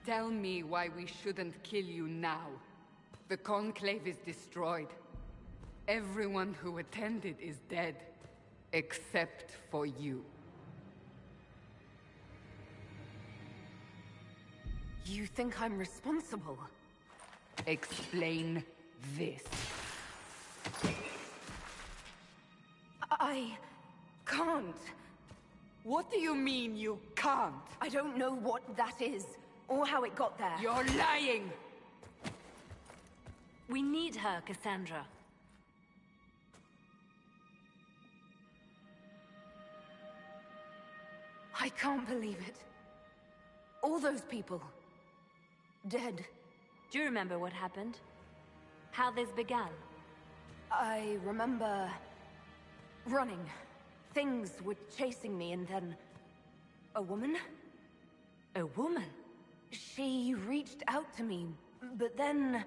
Tell me why we shouldn't kill you now. The Conclave is destroyed. Everyone who attended is dead, except for you. You think I'm responsible? Explain this. I can't. What do you mean you can't? I don't know what that is, or how it got there. You're lying! We need her, Cassandra. I can't believe it. All those people. Dead. Do you remember what happened? How this began? I remember... running. Things were chasing me, and then... a woman? A woman? She reached out to me, but then...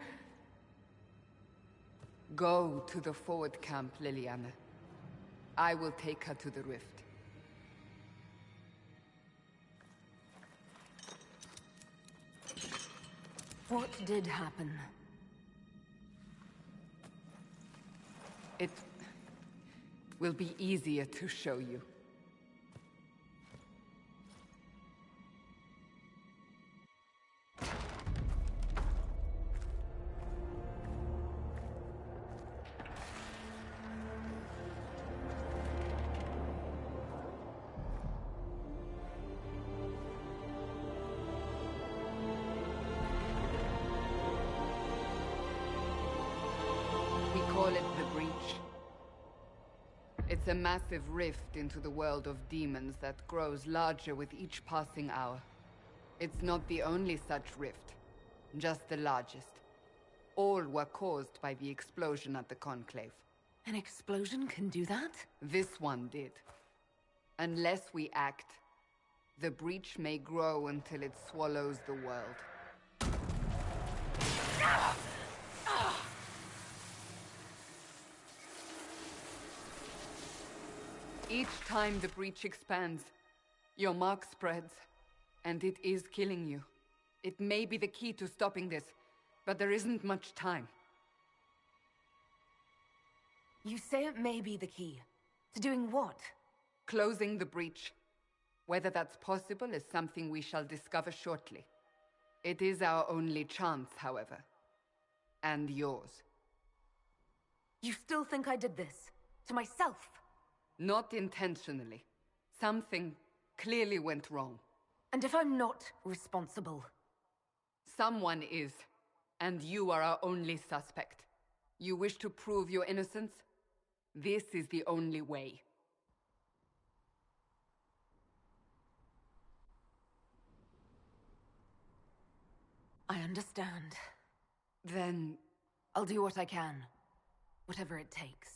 Go to the forward camp, Liliana. I will take her to the rift. What did happen? It will be easier to show you. We call it the Breach. It's a massive rift into the world of demons that grows larger with each passing hour. It's not the only such rift, just the largest. All were caused by the explosion at the Conclave. An explosion can do that? This one did. Unless we act, the breach may grow until it swallows the world. Each time the breach expands, your mark spreads, and it is killing you. It may be the key to stopping this, but there isn't much time. You say it may be the key. To doing what? Closing the breach. Whether that's possible is something we shall discover shortly. It is our only chance, however. And yours. You still think I did this? To myself? Not intentionally. Something clearly went wrong. And if I'm not responsible? Someone is, and you are our only suspect. You wish to prove your innocence? This is the only way. I understand. Then... I'll do what I can. Whatever it takes.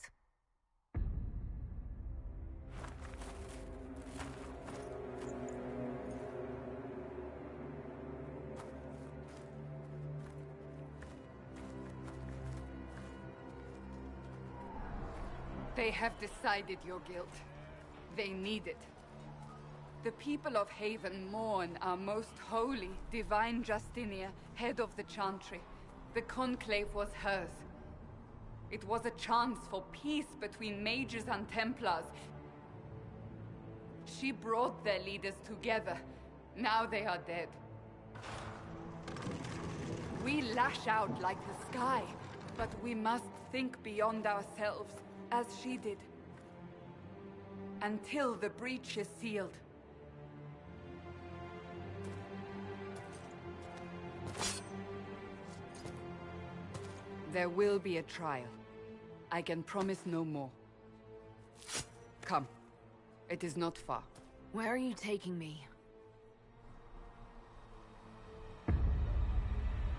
They have decided your guilt. They need it. The people of Haven mourn our most holy, divine Justinia, head of the Chantry. The Conclave was hers. It was a chance for peace between mages and Templars. She brought their leaders together. Now they are dead. We lash out like the sky, but we must think beyond ourselves, as she did. Until the breach is sealed. There will be a trial. I can promise no more. Come. It is not far. Where are you taking me?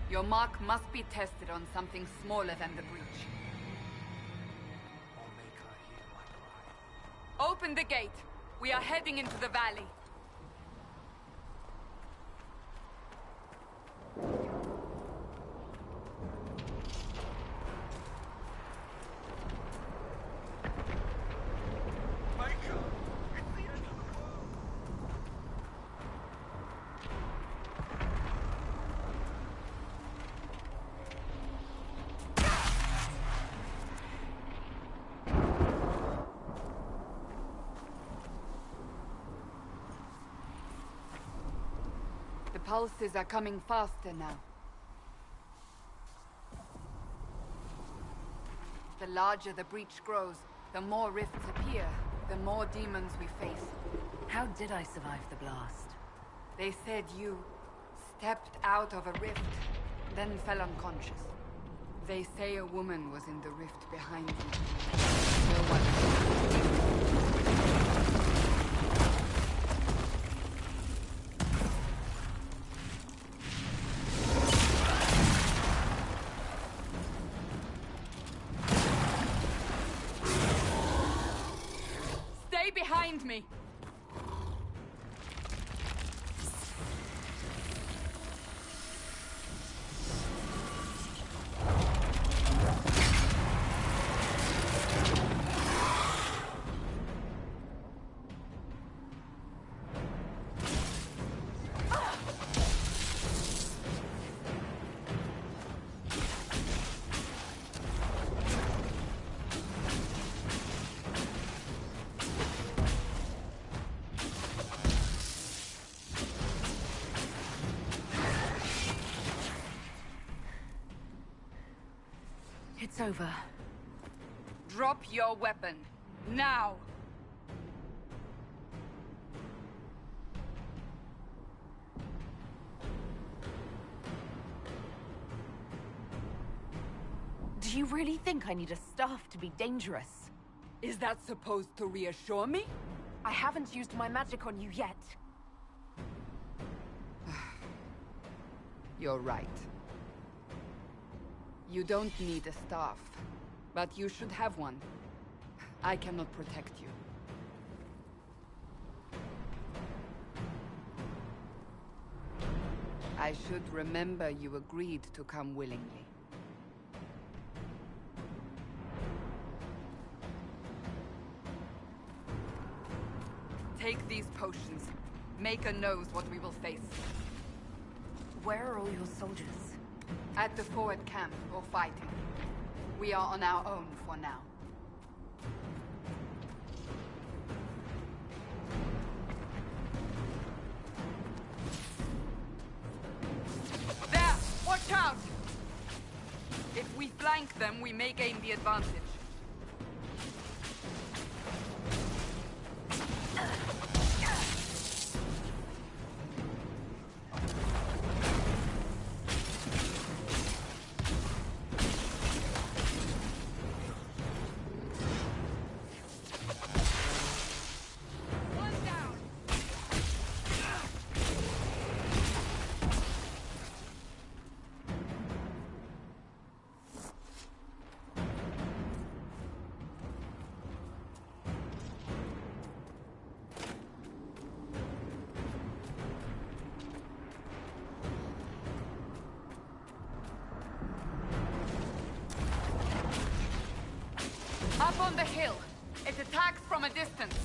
Your mark must be tested on something smaller than the breach. I'll make her hear my cry. Open the gate. We are heading into the valley. pulses are coming faster now. The larger the breach grows, the more rifts appear, the more demons we face. How did I survive the blast? They said you stepped out of a rift, then fell unconscious. They say a woman was in the rift behind you. No one. Stay behind me! It's over. Drop your weapon. Now! Do you really think I need a staff to be dangerous? Is that supposed to reassure me? I haven't used my magic on you yet. You're right. You don't need a staff, but you should have one. I cannot protect you. I should remember you agreed to come willingly. Take these potions. Maker knows what we will face. Where are all your soldiers? At the forward camp, or fighting. We are on our own for now. There! Watch out! If we flank them, we may gain the advantage. Up on the hill. It attacks from a distance.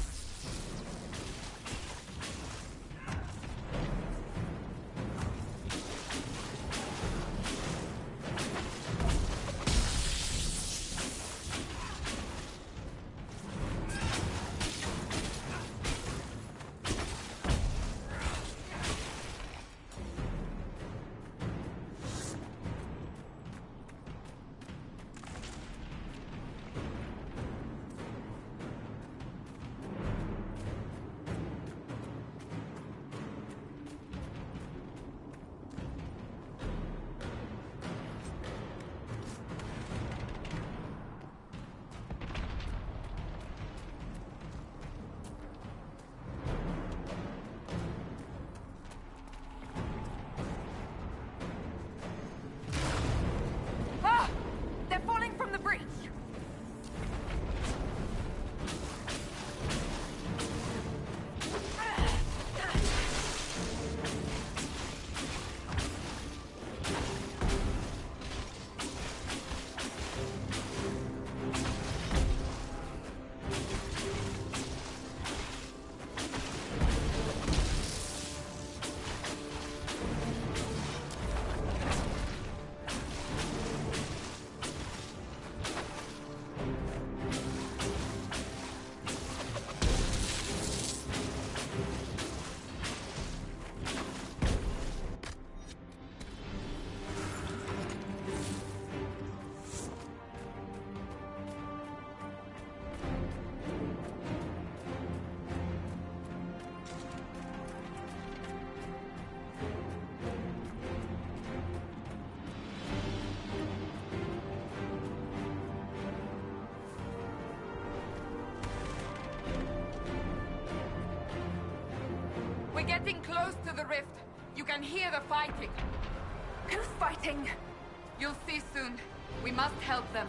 getting close to the rift. You can hear the fighting. Who's fighting? You'll see soon. We must help them.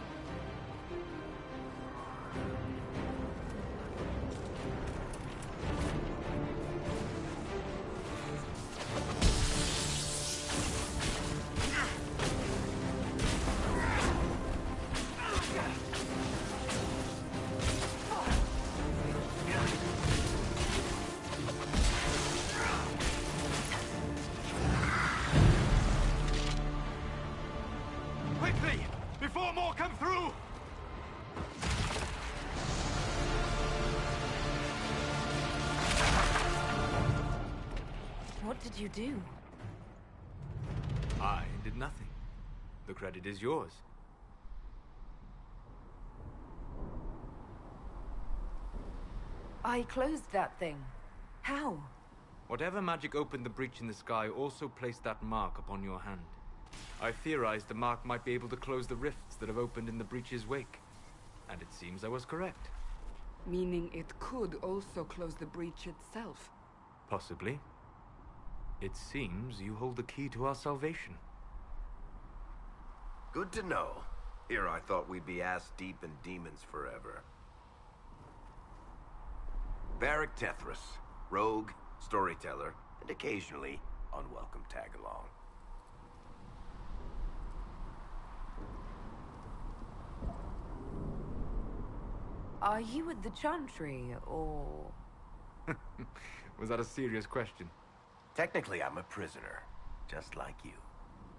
Quickly! Before more come through! What did you do? I did nothing. The credit is yours. I closed that thing. How? Whatever magic opened the breach in the sky also placed that mark upon your hand. I theorized the mark might be able to close the rifts that have opened in the breach's wake. And it seems I was correct. Meaning it could also close the breach itself. Possibly. It seems you hold the key to our salvation. Good to know. Here I thought we'd be ass-deep in demons forever. Varric Tethras, rogue, storyteller, and occasionally unwelcome tag-along. Are you with the Chantry, or...? Was that a serious question? Technically, I'm a prisoner, just like you.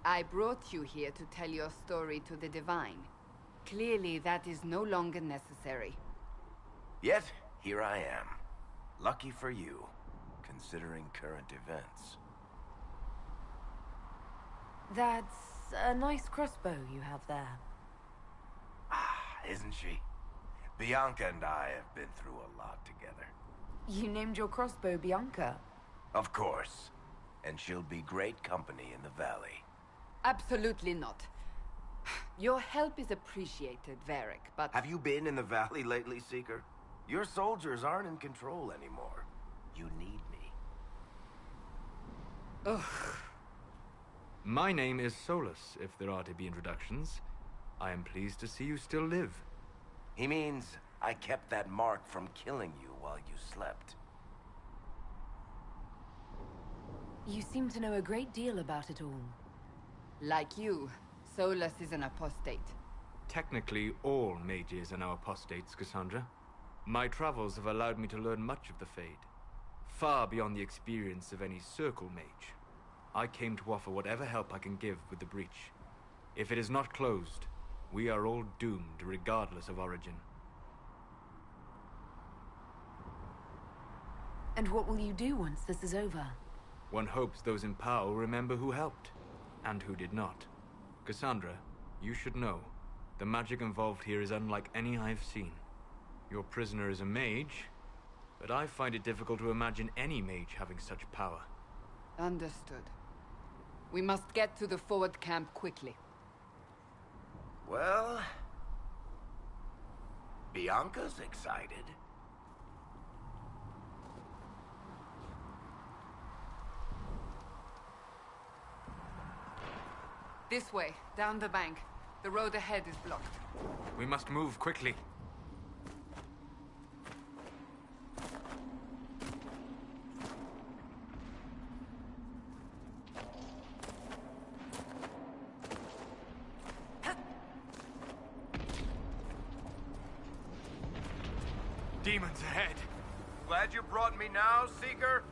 I brought you here to tell your story to the Divine. Clearly, that is no longer necessary. Yet, here I am. Lucky for you, considering current events. That's a nice crossbow you have there. Ah, isn't she? Bianca and I have been through a lot together. You named your crossbow Bianca. Of course. And she'll be great company in the valley. Absolutely not. Your help is appreciated, Varric, but... Have you been in the valley lately, Seeker? Your soldiers aren't in control anymore. You need me. Ugh. My name is Solus, if there are to be introductions. I am pleased to see you still live. He means I kept that mark from killing you while you slept. You seem to know a great deal about it all. Like you, Solus is an apostate. Technically, all mages are now apostates, Cassandra. My travels have allowed me to learn much of the Fade. Far beyond the experience of any Circle mage. I came to offer whatever help I can give with the breach. If it is not closed, we are all doomed regardless of origin. And what will you do once this is over? One hopes those in power will remember who helped, and who did not. Cassandra, you should know, the magic involved here is unlike any I've seen. Your prisoner is a mage, but I find it difficult to imagine any mage having such power. Understood. We must get to the forward camp quickly. Well... Bianca's excited. This way, down the bank. The road ahead is blocked. We must move quickly. Demons ahead. Glad you brought me now, Seeker?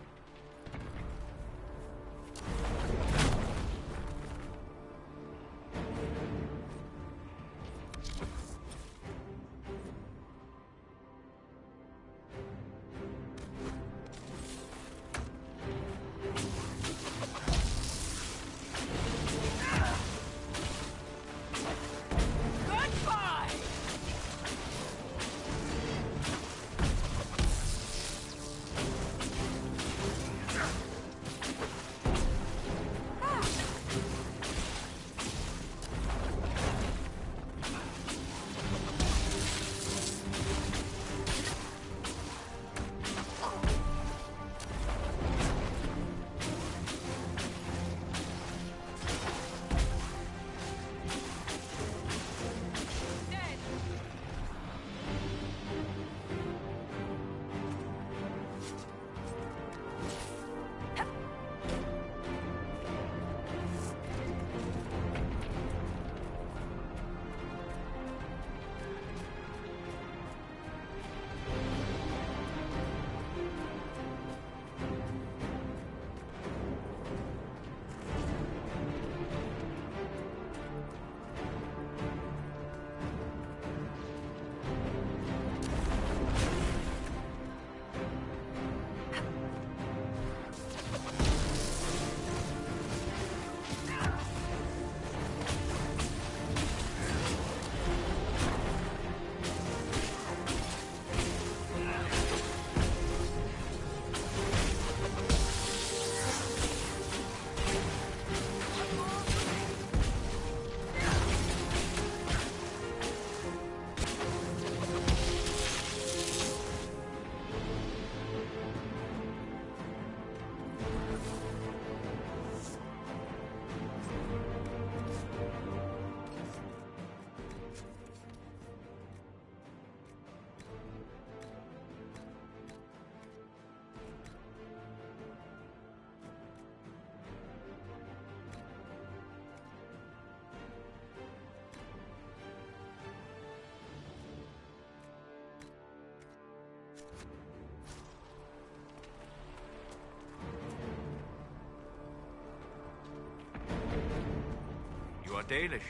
are Dalish,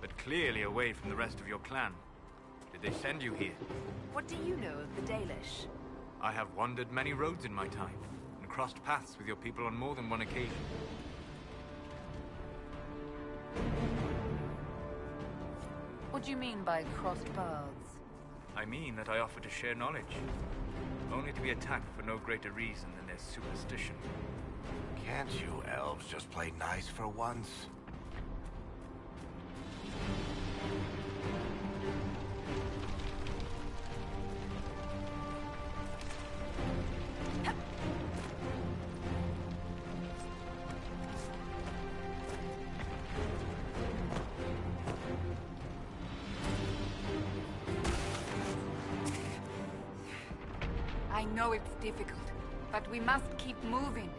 but clearly away from the rest of your clan. Did they send you here? What do you know of the Dalish? I have wandered many roads in my time, and crossed paths with your people on more than one occasion. What do you mean by crossed paths? I mean that I offer to share knowledge, only to be attacked for no greater reason than their superstition. Can't you elves just play nice for once? I know it's difficult, but we must keep moving.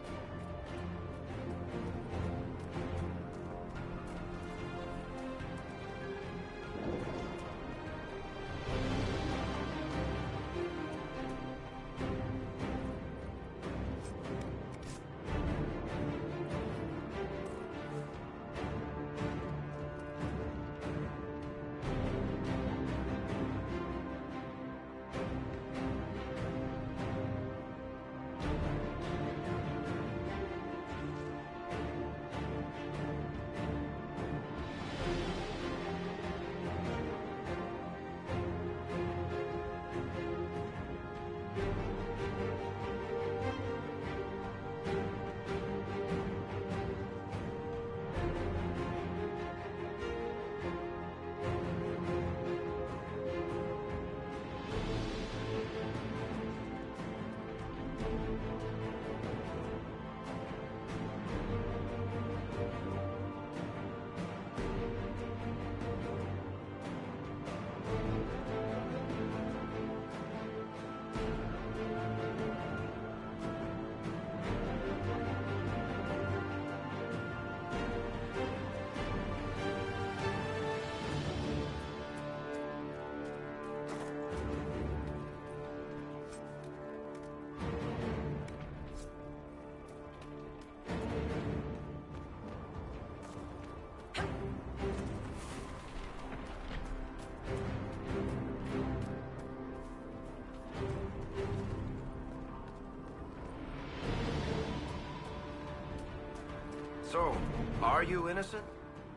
So, are you innocent?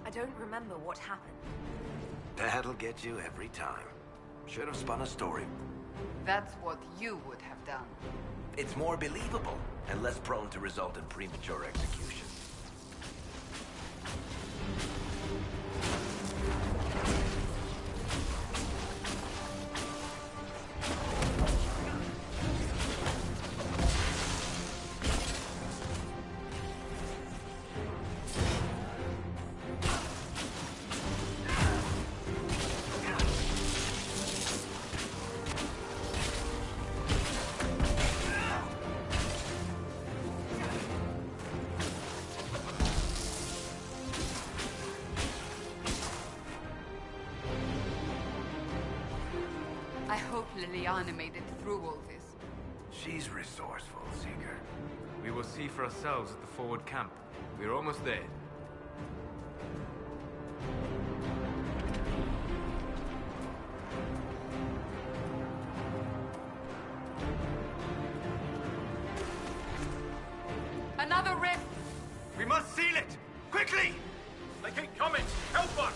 I don't remember what happened. That'll get you every time. Should have spun a story. That's what you would have done. It's more believable and less prone to result in premature execution. I hope Liliana made it through all this. She's resourceful, Seeker. We will see for ourselves at the forward camp. We're almost there. Another rift! We must seal it! Quickly! They keep coming! Help us!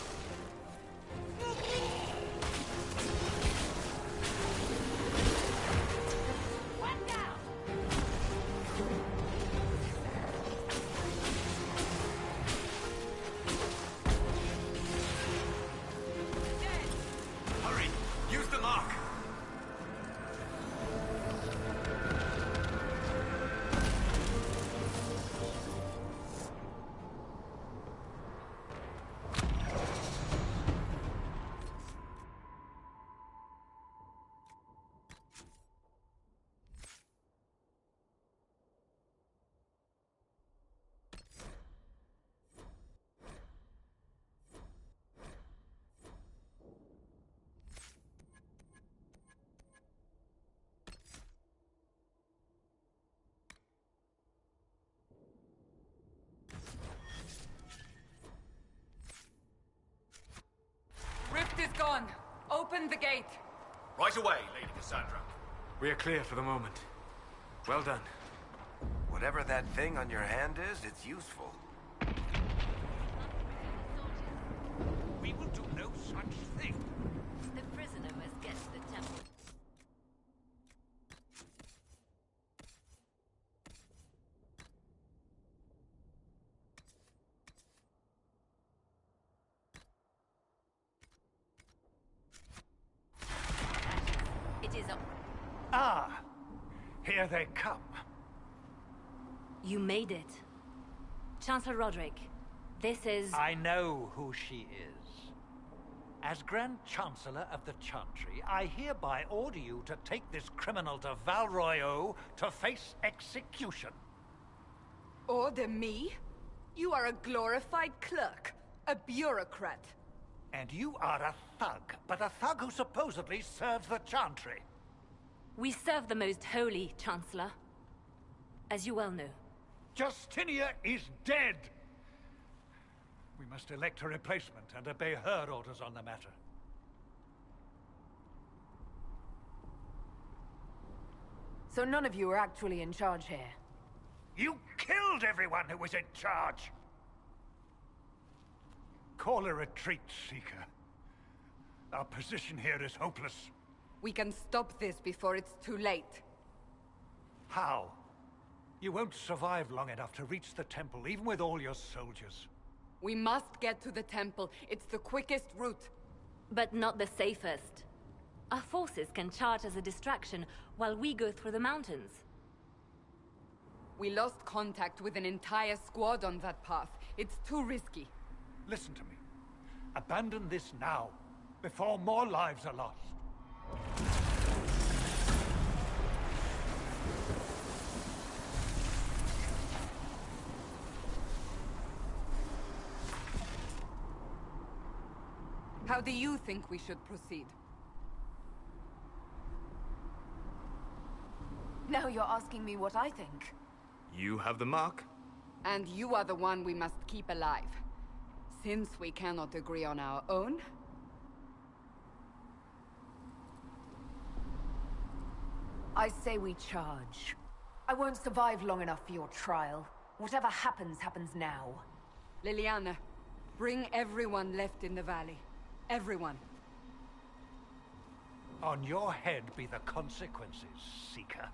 Hurry! Use the mark! Open the gate! Right away, Lady Cassandra. We are clear for the moment. Well done. Whatever that thing on your hand is, it's useful. We will do no such thing. The prisoner must get to the temple. It is up. Ah, here they come. You made it. Chancellor Roderick, this is... I know who she is. As Grand Chancellor of the Chantry, I hereby order you to take this criminal to Val Royeaux to face execution. Order me? You are a glorified clerk, a bureaucrat. And you are a thug, but a thug who supposedly serves the Chantry. We serve the most holy, Chancellor. As you well know. Justinia is dead! We must elect a replacement and obey her orders on the matter. So none of you are actually in charge here? You killed everyone who was in charge! Call a retreat, Seeker. Our position here is hopeless. We can stop this before it's too late. How? You won't survive long enough to reach the temple, even with all your soldiers. We must get to the temple. It's the quickest route. But not the safest. Our forces can charge as a distraction while we go through the mountains. We lost contact with an entire squad on that path. It's too risky. Listen to me. Abandon this now, before more lives are lost. How do you think we should proceed? Now you're asking me what I think. You have the mark. And you are the one we must keep alive. Since we cannot agree on our own... I say we charge. I won't survive long enough for your trial. Whatever happens, happens now. Liliana, bring everyone left in the valley. Everyone. On your head be the consequences, Seeker.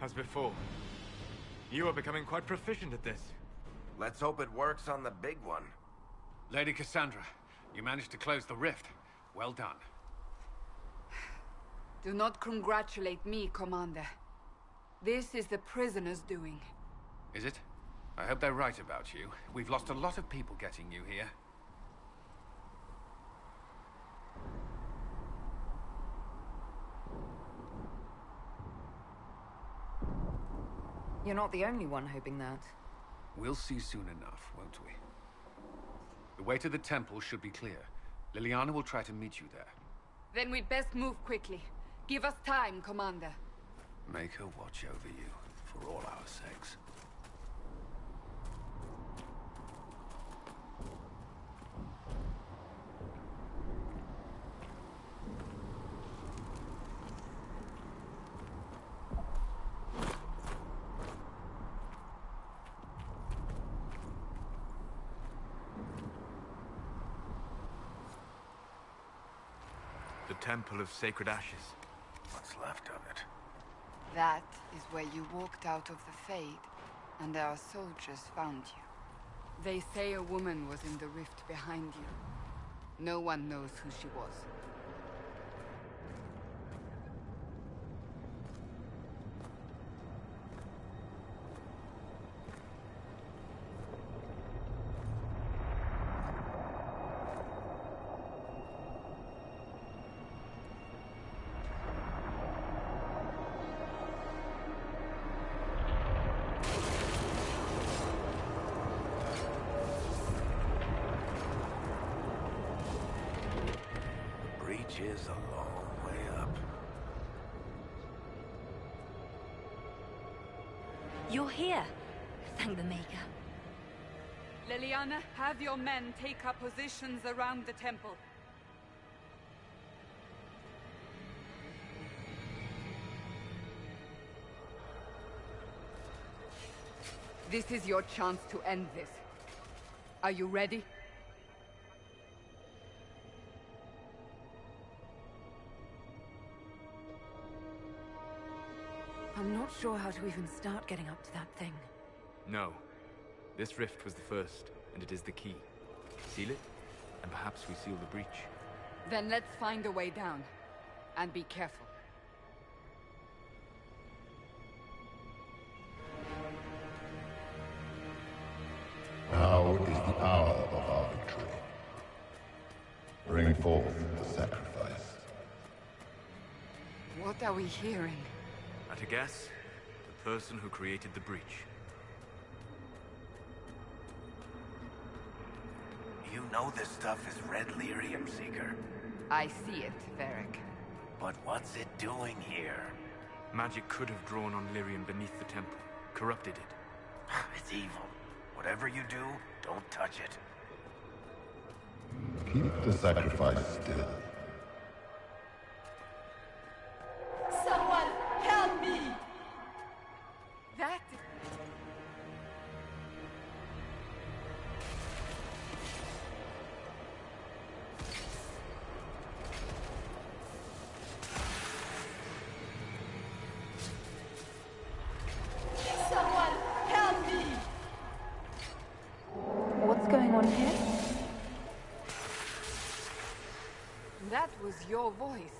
As before. You are becoming quite proficient at this. Let's hope it works on the big one. Lady Cassandra, you managed to close the rift. Well done. Do not congratulate me, Commander. This is the prisoner's doing. Is it? I hope they're right about you. We've lost a lot of people getting you here. You're not the only one hoping that. We'll see soon enough, won't we? The way to the temple should be clear. Liliana will try to meet you there. Then we'd best move quickly. Give us time, Commander. Make her watch over you, for all our sakes. The Temple of Sacred Ashes. What's left of it? That is where you walked out of the Fade, and our soldiers found you. They say a woman was in the rift behind you. No one knows who she was. Is a long way up. You're here. Thank the Maker. Liliana, have your men take up positions around the temple. This is your chance to end this. Are you ready? I'm not sure how to even start getting up to that thing. No. This rift was the first, and it is the key. Seal it, and perhaps we seal the breach. Then let's find a way down. And be careful. Now is the hour of our victory. Bring forth the sacrifice. What are we hearing? At a guess, the person who created the breach. You know this stuff is red lyrium, Seeker. I see it, Varric. But what's it doing here? Magic could have drawn on lyrium beneath the temple, corrupted it. It's evil. Whatever you do, don't touch it. Keep the sacrifice still. Someone help me! That... Someone help me! What's going on here? That was your voice.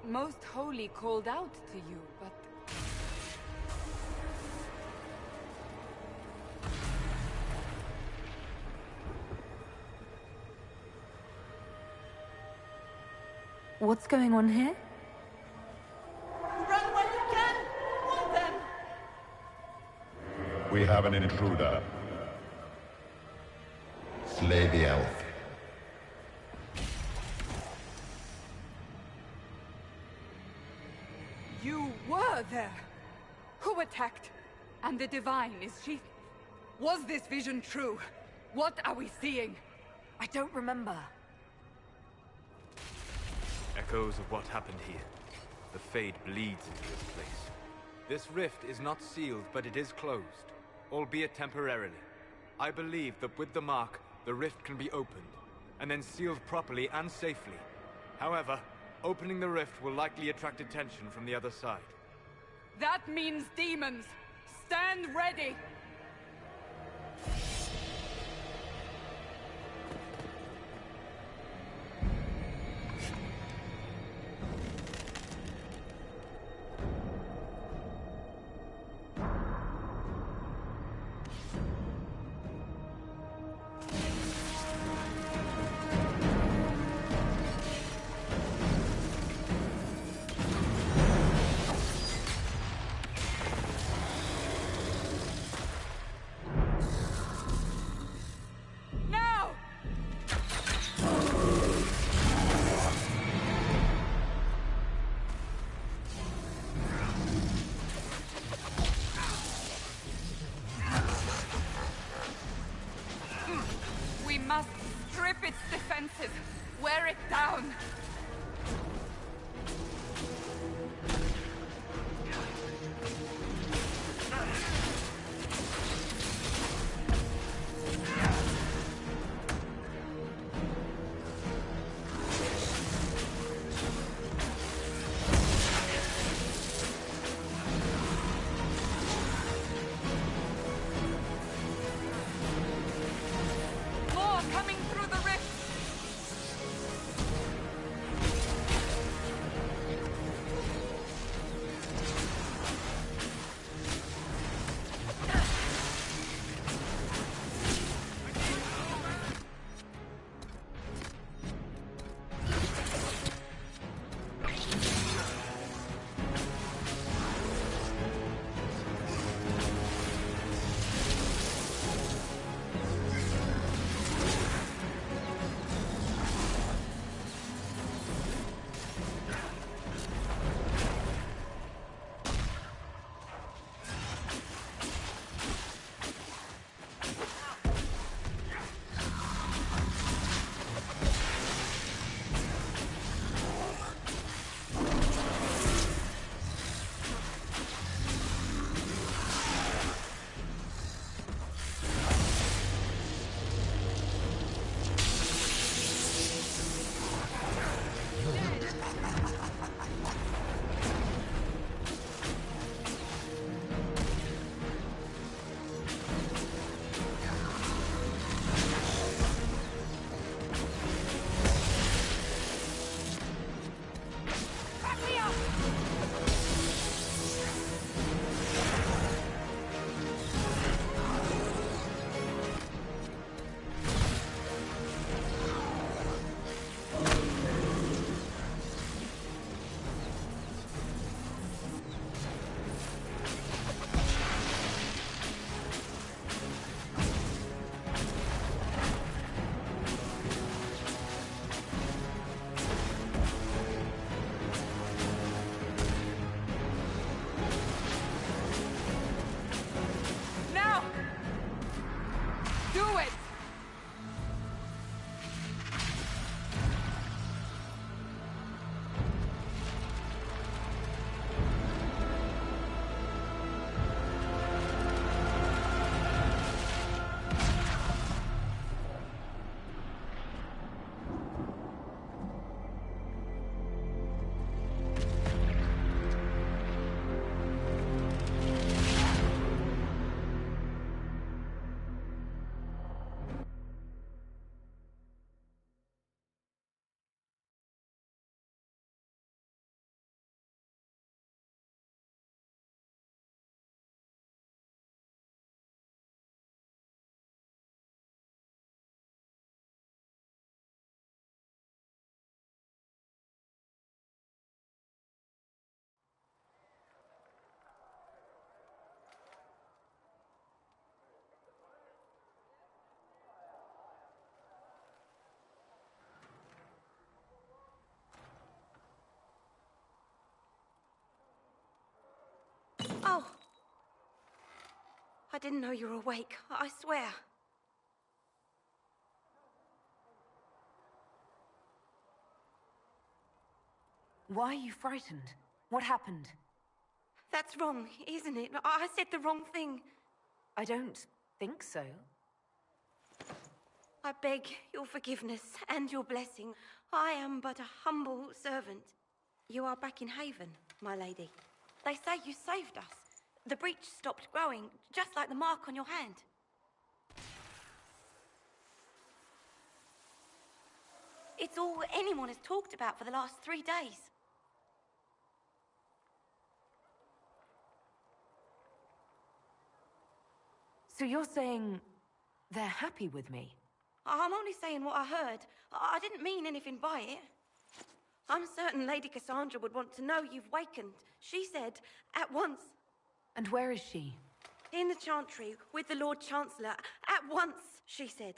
Most Holy called out to you, but... What's going on here? Run when you can! Want them! We have an intruder. Slay the elf. You were there! Who attacked? And the Divine, is she... Was this vision true? What are we seeing? I don't remember. Echoes of what happened here. The Fade bleeds into this place. This rift is not sealed, but it is closed, albeit temporarily. I believe that with the mark, the rift can be opened, and then sealed properly and safely. However, opening the rift will likely attract attention from the other side. That means demons! Stand ready! We must strip its defenses, wear it down. More coming through the rift. Do it! Oh! I didn't know you were awake, I swear. Why are you frightened? What happened? That's wrong, isn't it? I said the wrong thing. I don't think so. I beg your forgiveness and your blessing. I am but a humble servant. You are back in Haven, my lady. They say you saved us. The breach stopped growing, just like the mark on your hand. It's all anyone has talked about for the last 3 days. So you're saying they're happy with me? I'm only saying what I heard. I didn't mean anything by it. I'm certain Lady Cassandra would want to know you've wakened. She said, at once. And where is she? In the Chantry, with the Lord Chancellor. At once, she said.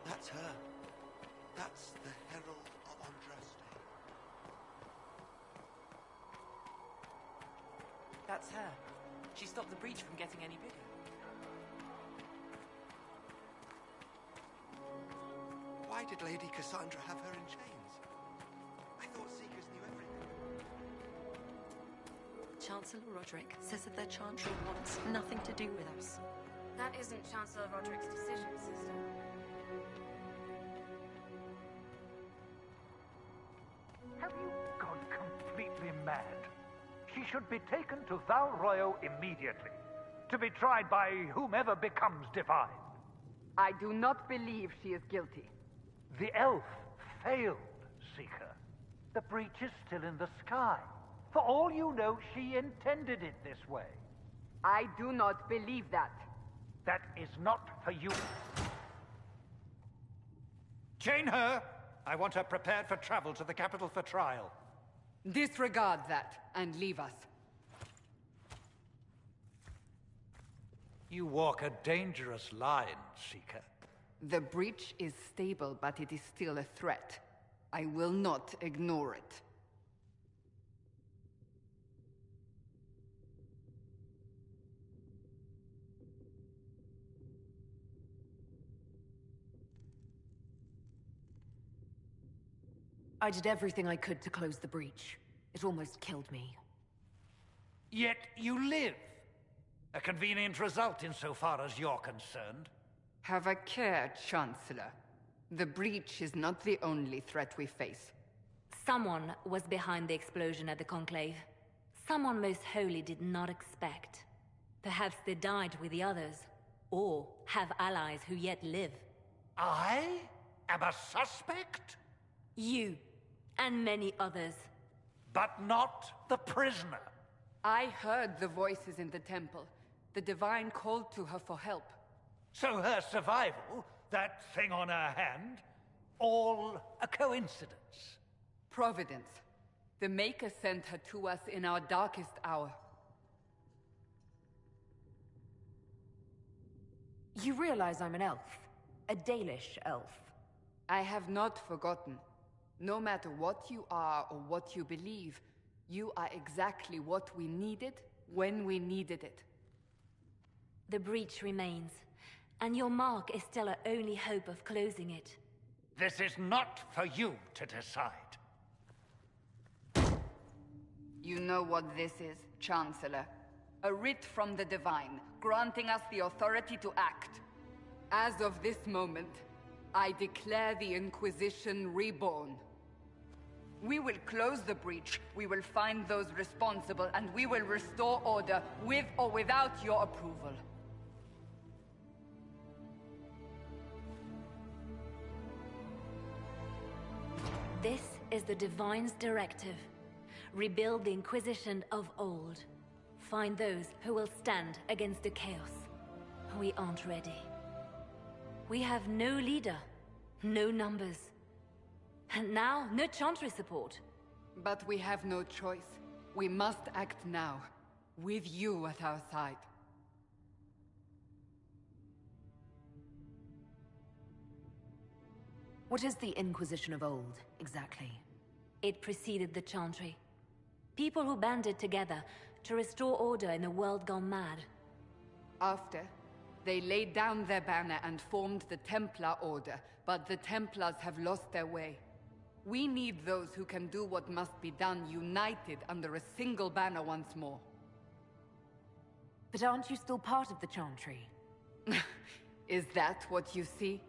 That's her. That's the Herald of Andraste. That's her. She stopped the breach from getting any bigger. Why did Lady Cassandra have her in chains? I thought Seekers knew everything. Chancellor Roderick says that their Chantry wants nothing to do with us. That isn't Chancellor Roderick's decision, sister. Have you gone completely mad? She should be taken to Val Royo immediately, to be tried by whomever becomes divine. I do not believe she is guilty. The elf failed, Seeker. The breach is still in the sky. For all you know, she intended it this way. I do not believe that. That is not for you. Chain her! I want her prepared for travel to the capital for trial. Disregard that and leave us. You walk a dangerous line, Seeker. The breach is stable, but it is still a threat. I will not ignore it. I did everything I could to close the breach. It almost killed me. Yet you live. A convenient result insofar as you're concerned. Have a care, Chancellor. The breach is not the only threat we face. Someone was behind the explosion at the Conclave. Someone Most Holy did not expect. Perhaps they died with the others, or have allies who yet live. I am a suspect? You, and many others. But not the prisoner. I heard the voices in the temple. The Divine called to her for help. So her survival, that thing on her hand, all a coincidence? Providence. The Maker sent her to us in our darkest hour. You realize I'm an elf. A Dalish elf. I have not forgotten. No matter what you are or what you believe, you are exactly what we needed when we needed it. The breach remains, and your mark is still our only hope of closing it. This is not for you to decide. You know what this is, Chancellor. A writ from the Divine, granting us the authority to act. As of this moment, I declare the Inquisition reborn. We will close the breach, we will find those responsible, and we will restore order, with or without your approval. This is the Divine's directive. Rebuild the Inquisition of old. Find those who will stand against the chaos. We aren't ready. We have no leader, no numbers. And now, no Chantry support. But we have no choice. We must act now, with you at our side. What is the Inquisition of old, exactly? It preceded the Chantry. People who banded together to restore order in a world gone mad. After, they laid down their banner and formed the Templar Order, but the Templars have lost their way. We need those who can do what must be done, united under a single banner once more. But aren't you still part of the Chantry? Is that what you see?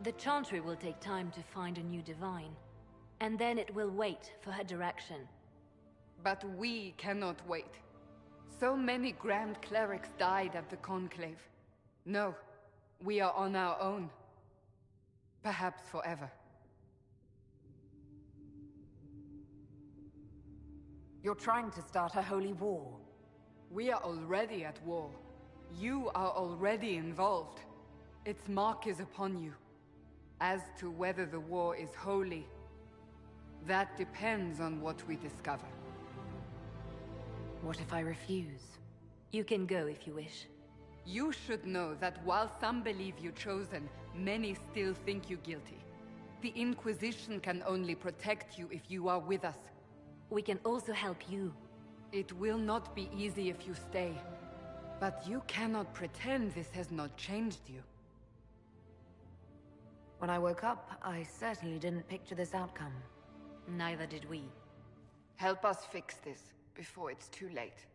The Chantry will take time to find a new Divine. And then it will wait for her direction. But we cannot wait. So many Grand Clerics died at the Conclave. No, we are on our own. Perhaps forever. You're trying to start a holy war. We are already at war. You are already involved. Its mark is upon you. As to whether the war is holy, that depends on what we discover. What if I refuse? You can go if you wish. You should know that while some believe you chosen, many still think you guilty. The Inquisition can only protect you if you are with us. We can also help you. It will not be easy if you stay. But you cannot pretend this has not changed you. When I woke up, I certainly didn't picture this outcome. Neither did we. Help us fix this before it's too late.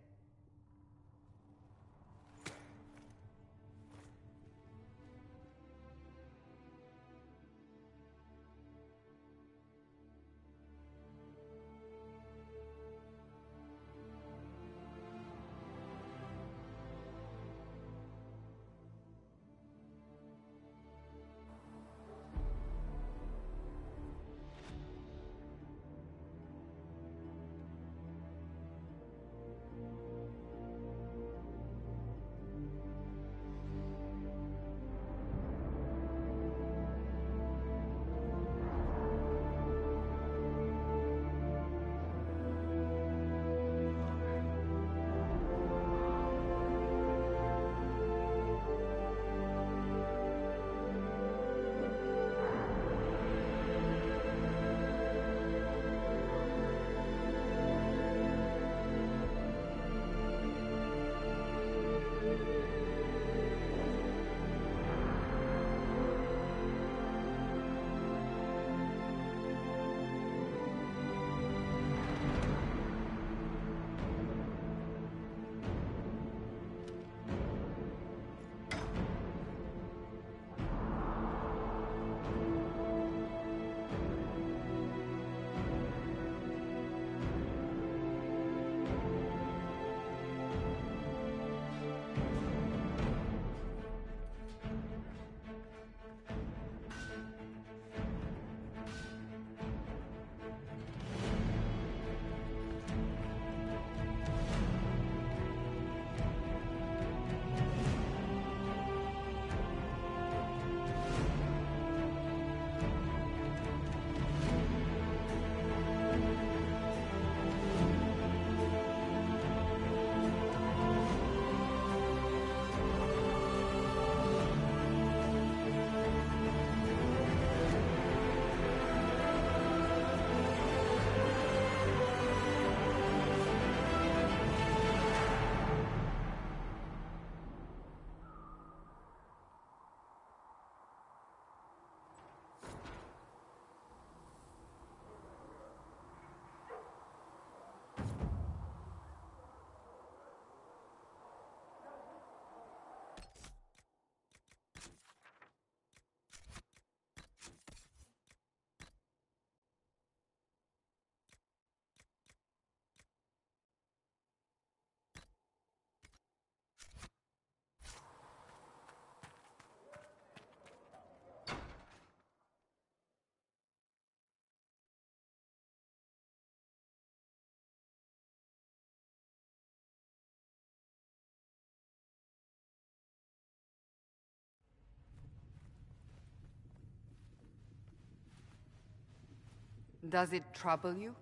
Does it trouble you?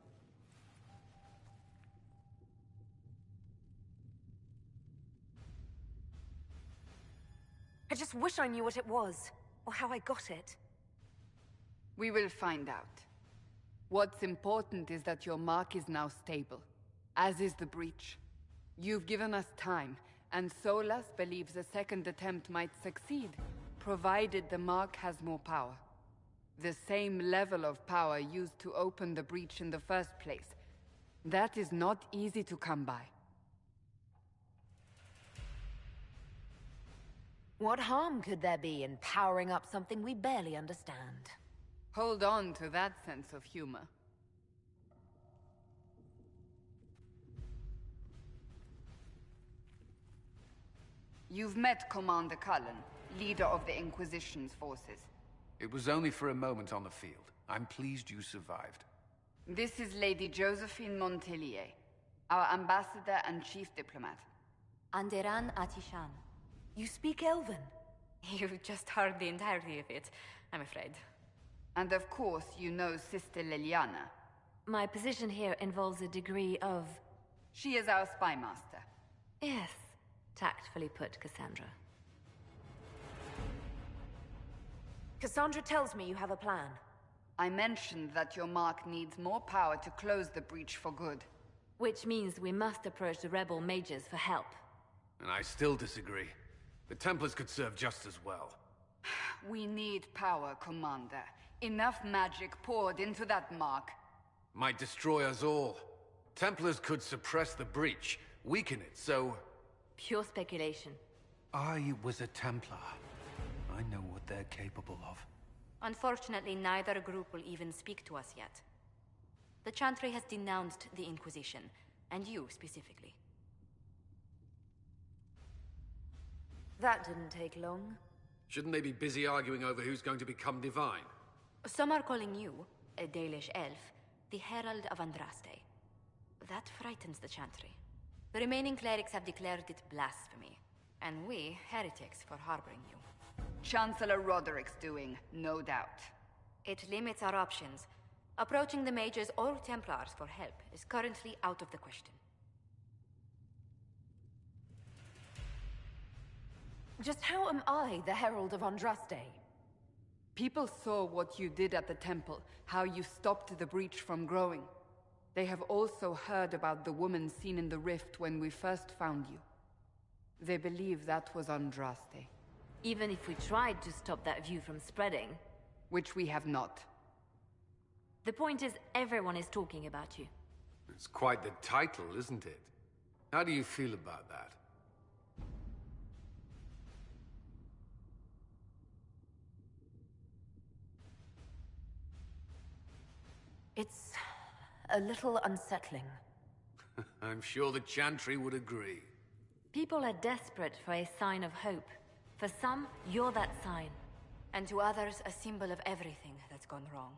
I just wish I knew what it was, or how I got it. We will find out. What's important is that your mark is now stable, as is the breach. You've given us time, and Solas believes a second attempt might succeed, provided the mark has more power. The same level of power used to open the breach in the first place. That is not easy to come by. What harm could there be in powering up something we barely understand? Hold on to that sense of humor. You've met Commander Cullen, leader of the Inquisition's forces. It was only for a moment on the field. I'm pleased you survived. This is Lady Josephine Montelier, our ambassador and chief diplomat. Anderan Atishan. You speak Elven? You've just heard the entirety of it, I'm afraid. And of course, you know Sister Liliana. My position here involves a degree of... She is our spy master. Yes, tactfully put, Cassandra. Cassandra tells me you have a plan. I mentioned that your mark needs more power to close the breach for good. Which means we must approach the rebel mages for help. And I still disagree. The Templars could serve just as well. We need power, Commander. Enough magic poured into that mark. Might destroy us all. Templars could suppress the breach, weaken it, so... Pure speculation. I was a Templar. I know what they're capable of. Unfortunately, neither group will even speak to us yet. The Chantry has denounced the Inquisition, and you specifically. That didn't take long. Shouldn't they be busy arguing over who's going to become divine? Some are calling you, a Dalish elf, the Herald of Andraste. That frightens the Chantry. The remaining clerics have declared it blasphemy, and we, heretics, for harboring you. Chancellor Roderick's doing, no doubt. It limits our options. Approaching the mages or Templars for help is currently out of the question. Just how am I the Herald of Andraste? People saw what you did at the temple, how you stopped the breach from growing. They have also heard about the woman seen in the rift when we first found you. They believe that was Andraste. Even if we tried to stop that view from spreading... Which we have not. The point is, everyone is talking about you. It's quite the title, isn't it? How do you feel about that? It's a little unsettling. I'm sure the Chantry would agree. People are desperate for a sign of hope. For some, you're that sign. And to others, a symbol of everything that's gone wrong.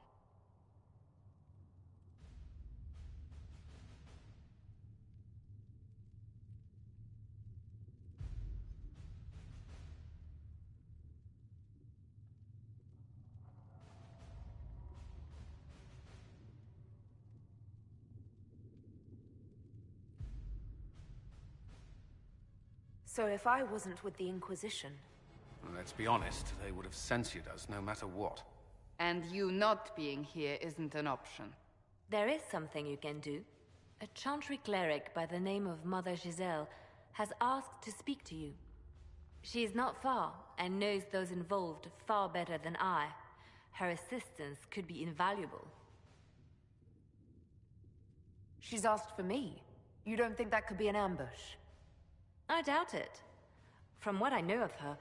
So if I wasn't with the Inquisition... Well, let's be honest, they would have censored us no matter what. And you not being here isn't an option. There is something you can do. A Chantry cleric by the name of Mother Giselle has asked to speak to you. She is not far, and knows those involved far better than I. Her assistance could be invaluable. She's asked for me. You don't think that could be an ambush? I doubt it. From what I know of her,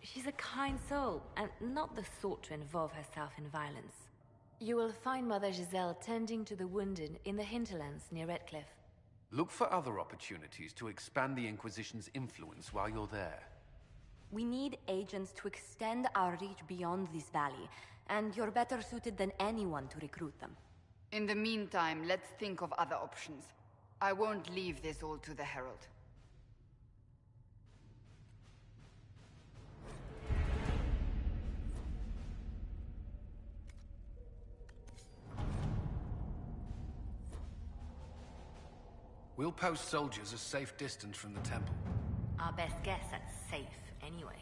she's a kind soul, and not the sort to involve herself in violence. You will find Mother Giselle tending to the wounded in the hinterlands near Redcliffe. Look for other opportunities to expand the Inquisition's influence while you're there. We need agents to extend our reach beyond this valley, and you're better suited than anyone to recruit them. In the meantime, let's think of other options. I won't leave this all to the Herald. We'll post soldiers a safe distance from the temple. Our best guess at safe, anyway.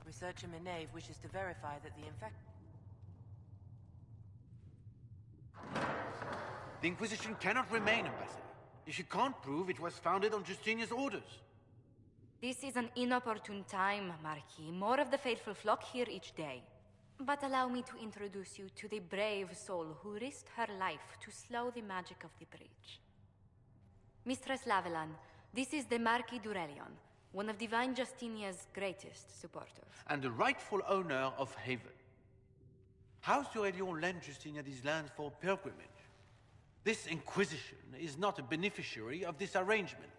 Researcher Minave wishes to verify that the The Inquisition cannot remain, Ambassador, if you can't prove it was founded on Justinia's orders. This is an inopportune time, Marquis. More of the faithful flock here each day. But allow me to introduce you to the brave soul who risked her life to slow the magic of the breach. Mistress Lavelan, this is the Marquis d'Aurelion, one of Divine Justinia's greatest supporters. And the rightful owner of Haven. House d'Aurelion lent Justinia these lands for pilgrimage. This Inquisition is not a beneficiary of this arrangement.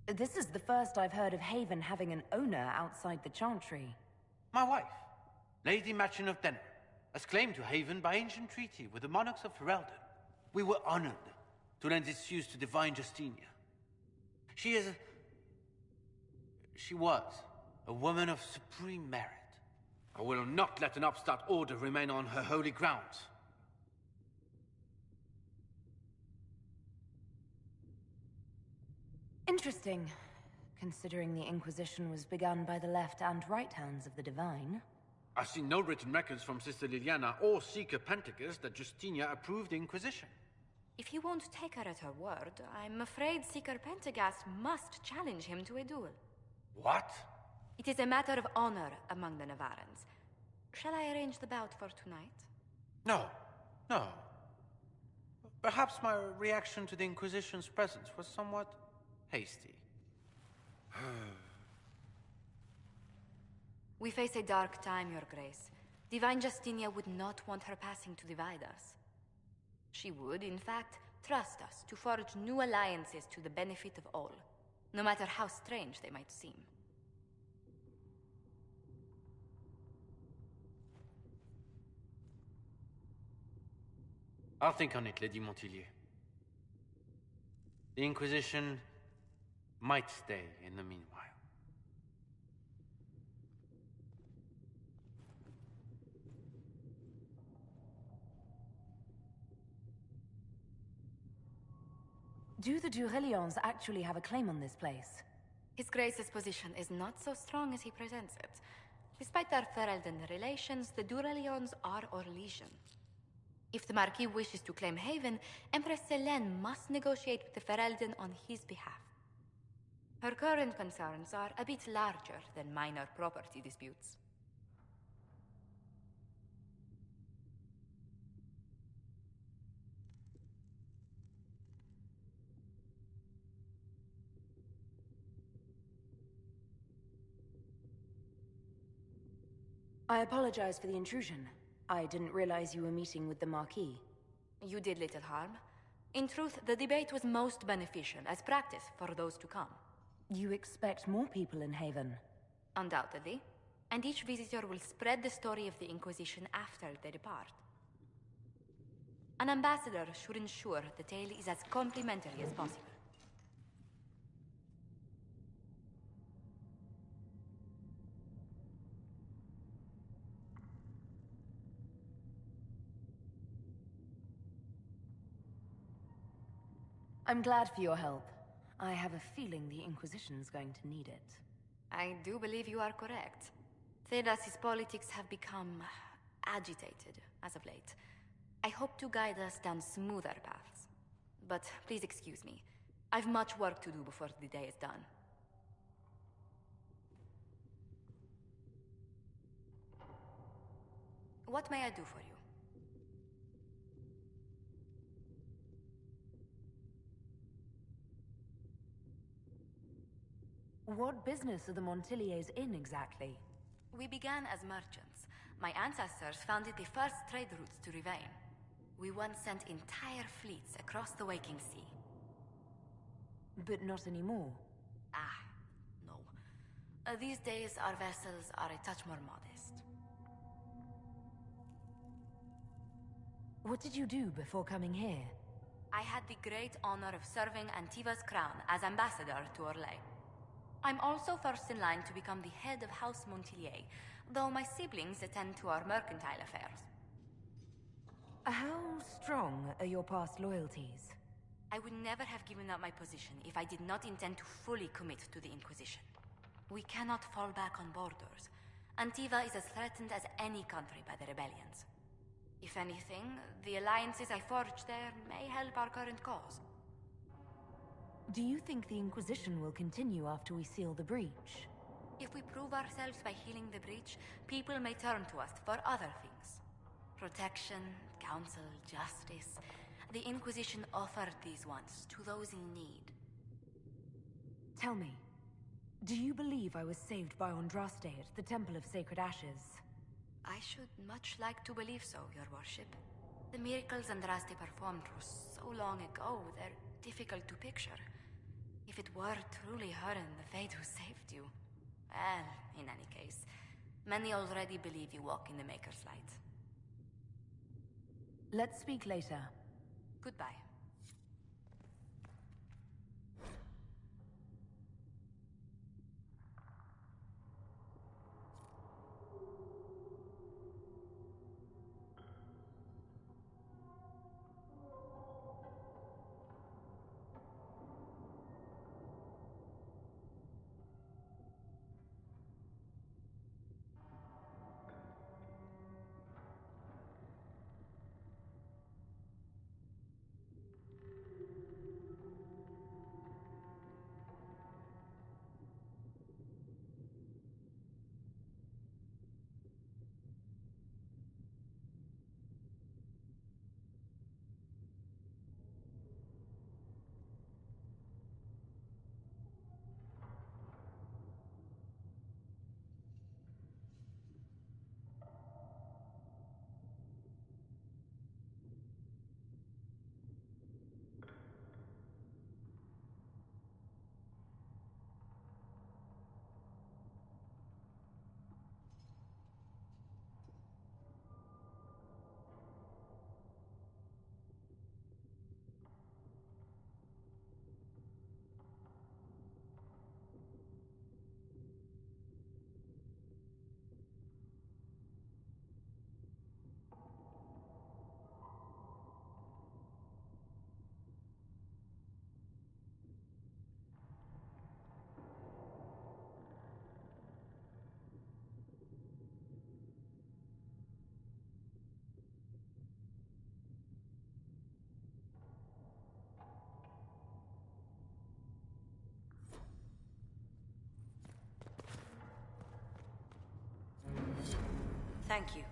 This is the first I've heard of Haven having an owner outside the Chantry. My wife, Lady Machin of Denner, has claimed to Haven by ancient treaty with the monarchs of Ferelden. We were honored to lend this use to Divine Justinia. She was a woman of supreme merit. I will not let an upstart order remain on her holy grounds. Interesting. considering the Inquisition was begun by the left and right hands of the Divine. I've seen no written records from Sister Liliana or Seeker Penticus that Justinia approved the Inquisition. If you won't take her at her word, I'm afraid Seeker Pentagast must challenge him to a duel. What? It is a matter of honor among the Navarrans. Shall I arrange the bout for tonight? No. No. Perhaps my reaction to the Inquisition's presence was somewhat hasty. We face a dark time, Your Grace. Divine Justinia would not want her passing to divide us. She would, in fact, trust us to forge new alliances to the benefit of all, no matter how strange they might seem. I'll think on it, Lady Montilyet. The Inquisition might stay in the meanwhile. Do the Durelions actually have a claim on this place? His Grace's position is not so strong as he presents it. Despite their Ferelden relations, the Durelions are our legion. If the Marquis wishes to claim Haven, Empress Selene must negotiate with the Ferelden on his behalf. Her current concerns are a bit larger than minor property disputes. I apologize for the intrusion. I didn't realize you were meeting with the Marquis. You did little harm. In truth, the debate was most beneficial as practice for those to come. You expect more people in Haven? Undoubtedly. And each visitor will spread the story of the Inquisition after they depart. An ambassador should ensure the tale is as complimentary as possible. I'm glad for your help. I have a feeling the Inquisition's going to need it. I do believe you are correct. Thedas's politics have become agitated as of late. I hope to guide us down smoother paths. But please excuse me. I've much work to do before the day is done. What may I do for you? What business are the Montilyets in exactly? We began as merchants. My ancestors founded the first trade routes to Rivain. We once sent entire fleets across the Waking Sea. But not anymore. No. These days, our vessels are a touch more modest. What did you do before coming here? I had the great honor of serving Antiva's crown as ambassador to Orlais. I'm also first in line to become the head of House Montilyet, though my siblings attend to our mercantile affairs. How strong are your past loyalties? I would never have given up my position if I did not intend to fully commit to the Inquisition. We cannot fall back on borders. Antiva is as threatened as any country by the rebellions. If anything, the alliances I forged there may help our current cause. Do you think the Inquisition will continue after we seal the breach? If we prove ourselves by healing the breach, people may turn to us for other things. Protection, counsel, justice. The Inquisition offered these once to those in need. Tell me, do you believe I was saved by Andraste at the Temple of Sacred Ashes? I should much like to believe so, Your Worship. The miracles Andraste performed were so long ago, they're difficult to picture. If it were truly her and the Fade who saved you... Well, in any case, many already believe you walk in the Maker's light. Let's speak later. Goodbye. Thank you.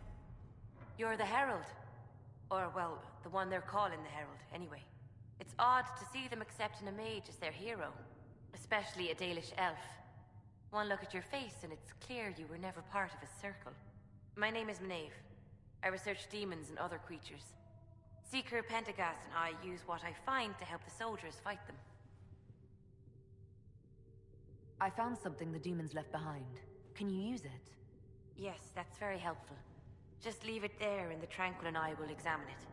You're the Herald. Or, well, the one they're calling the Herald, anyway. It's odd to see them accepting a mage as their hero. Especially a Dalish elf. One look at your face and it's clear you were never part of a circle. My name is Maeve. I research demons and other creatures. Seeker Pentagast and I use what I find to help the soldiers fight them. I found something the demons left behind. Can you use it? Yes, that's very helpful. Just leave it there and the Tranquil and I will examine it.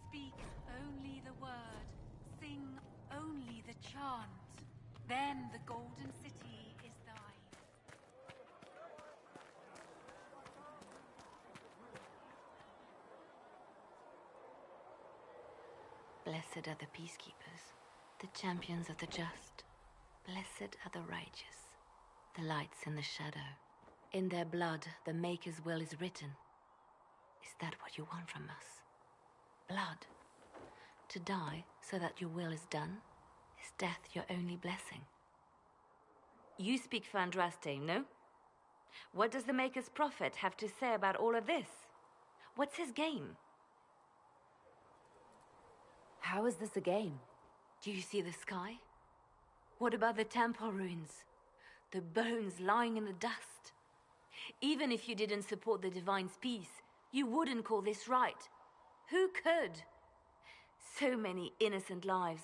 Speak only the word. Sing only the chant. Then the Golden City is thine. Blessed are the peacekeepers, the champions of the just. Blessed are the righteous, the lights in the shadow. In their blood, the Maker's will is written. Is that what you want from us? Blood? To die so that your will is done? Is death your only blessing? You speak for Andraste, no? What does the Maker's prophet have to say about all of this? What's his game? How is this a game? Do you see the sky? What about the temple ruins? The bones lying in the dust? Even if you didn't support the Divine's peace, you wouldn't call this right. Who could? So many innocent lives.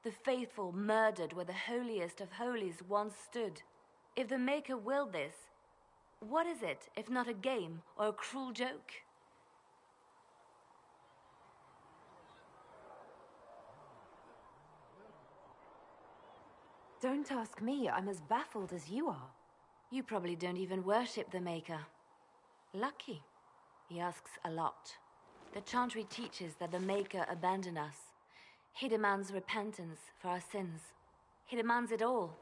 The faithful murdered where the holiest of holies once stood. If the Maker willed this, what is it if not a game or a cruel joke? Don't ask me. I'm as baffled as you are. You probably don't even worship the Maker. Lucky. He asks a lot. The Chantry teaches that the Maker abandoned us. He demands repentance for our sins. He demands it all.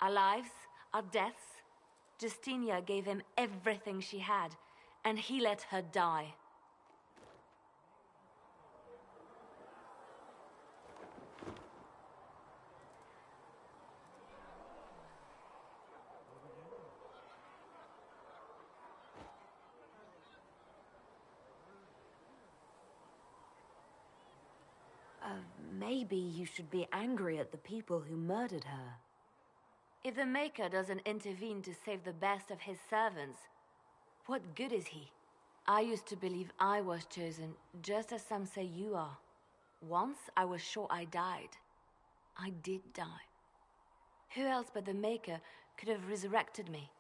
Our lives, our deaths. Justinia gave him everything she had, and he let her die. Maybe you should be angry at the people who murdered her. If the Maker doesn't intervene to save the best of his servants, what good is he? I used to believe I was chosen, just as some say you are. Once I was sure I died. I did die. Who else but the Maker could have resurrected me?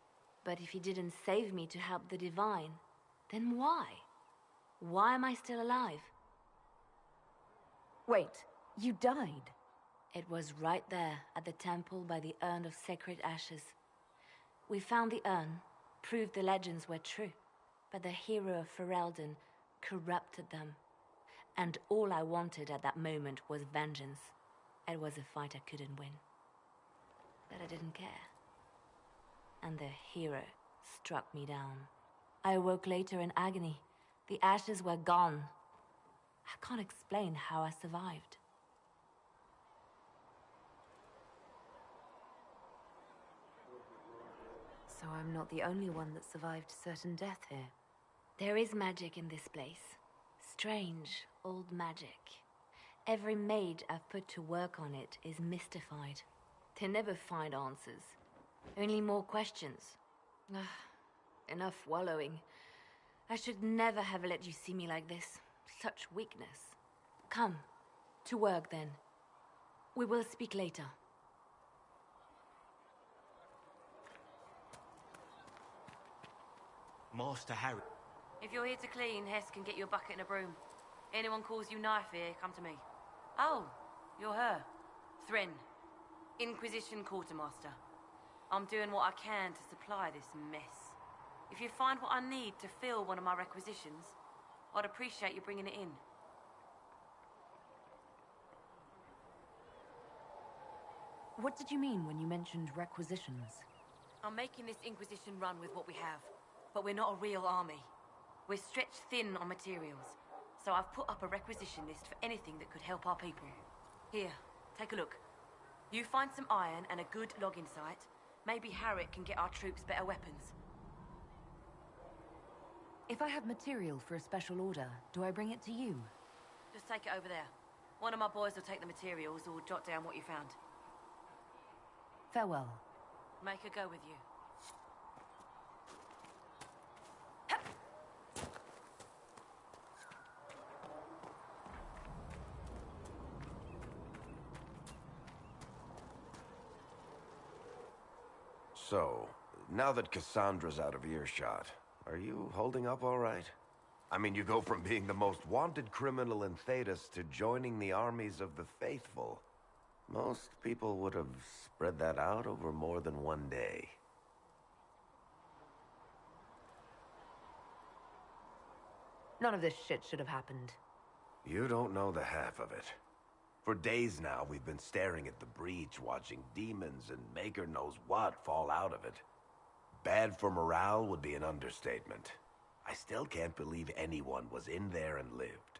But if he didn't save me to help the Divine, then why? Why am I still alive? Wait, you died? It was right there at the temple by the urn of sacred ashes. We found the urn, proved the legends were true, but the hero of Ferelden corrupted them. And all I wanted at that moment was vengeance. It was a fight I couldn't win. But I didn't care. And the hero struck me down. I awoke later in agony. The ashes were gone. I can't explain how I survived. So I'm not the only one that survived certain death here. There is magic in this place. Strange, old magic. Every mage I've put to work on it is mystified. They never find answers. Only more questions. Enough wallowing. I should never have let you see me like this. Such weakness. Come, to work then. We will speak later. Master Harry. If you're here to clean, Hess can get you a bucket and a broom. Anyone calls you knife here, come to me. Oh, you're her. Thren. Inquisition Quartermaster. I'm doing what I can to supply this mess. If you find what I need to fill one of my requisitions, I'd appreciate you bringing it in. What did you mean when you mentioned requisitions? I'm making this Inquisition run with what we have, but we're not a real army. We're stretched thin on materials, so I've put up a requisition list for anything that could help our people. Here, take a look. You find some iron and a good logging site. Maybe Harriet can get our troops better weapons. If I have material for a special order, do I bring it to you? Just take it over there. One of my boys will take the materials or jot down what you found. Farewell. Make her go with you. So, now that Cassandra's out of earshot, are you holding up all right? I mean, you go from being the most wanted criminal in Thedas to joining the armies of the faithful. Most people would have spread that out over more than one day. None of this shit should have happened. You don't know the half of it. For days now, we've been staring at the breach, watching demons and maker knows what fall out of it. Bad for morale would be an understatement. I still can't believe anyone was in there and lived.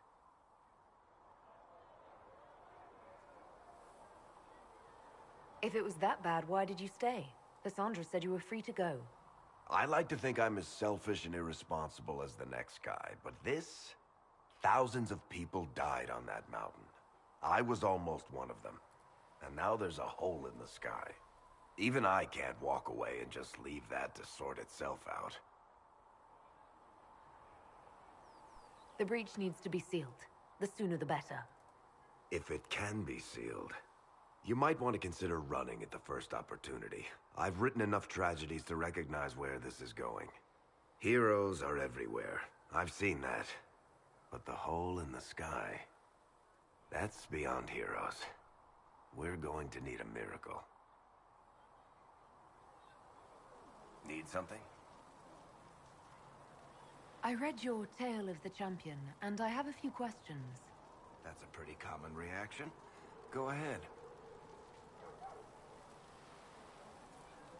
If it was that bad, why did you stay? Cassandra said you were free to go. I like to think I'm as selfish and irresponsible as the next guy, but this... Thousands of people died on that mountain. I was almost one of them. And now there's a hole in the sky. Even I can't walk away and just leave that to sort itself out. The breach needs to be sealed. The sooner the better. If it can be sealed, you might want to consider running at the first opportunity. I've written enough tragedies to recognize where this is going. Heroes are everywhere. I've seen that. But the hole in the sky... that's beyond heroes. We're going to need a miracle. Need something? I read your Tale of the Champion, and I have a few questions. That's a pretty common reaction. Go ahead.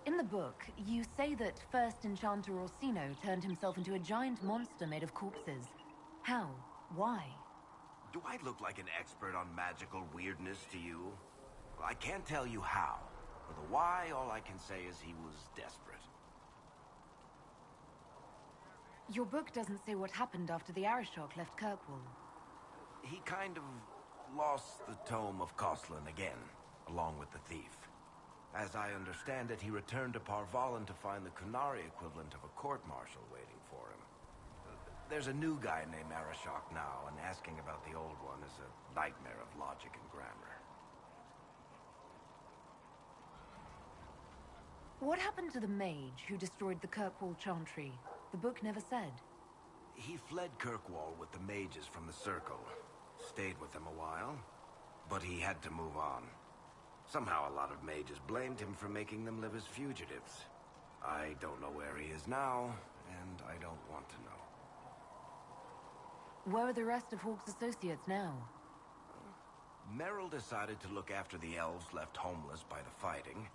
In the book, you say that first Enchanter Orsino turned himself into a giant monster made of corpses. How? Why? Do I look like an expert on magical weirdness to you? Well, I can't tell you how. For the why, all I can say is he was desperate. Your book doesn't say what happened after the Arishok left Kirkwall. He kind of lost the tome of Koslan again, along with the thief. As I understand it, he returned to Parvalan to find the Kunari equivalent of a court-martial waiting for him. There's a new guy named Arishok now, and asking about the old one is a nightmare of logic and grammar. What happened to the mage who destroyed the Kirkwall Chantry? The book never said. He fled Kirkwall with the mages from the Circle. Stayed with them a while, but he had to move on. Somehow a lot of mages blamed him for making them live as fugitives. I don't know where he is now, and I don't want to know. Where are the rest of Hawke's associates now? Meryl decided to look after the elves left homeless by the fighting.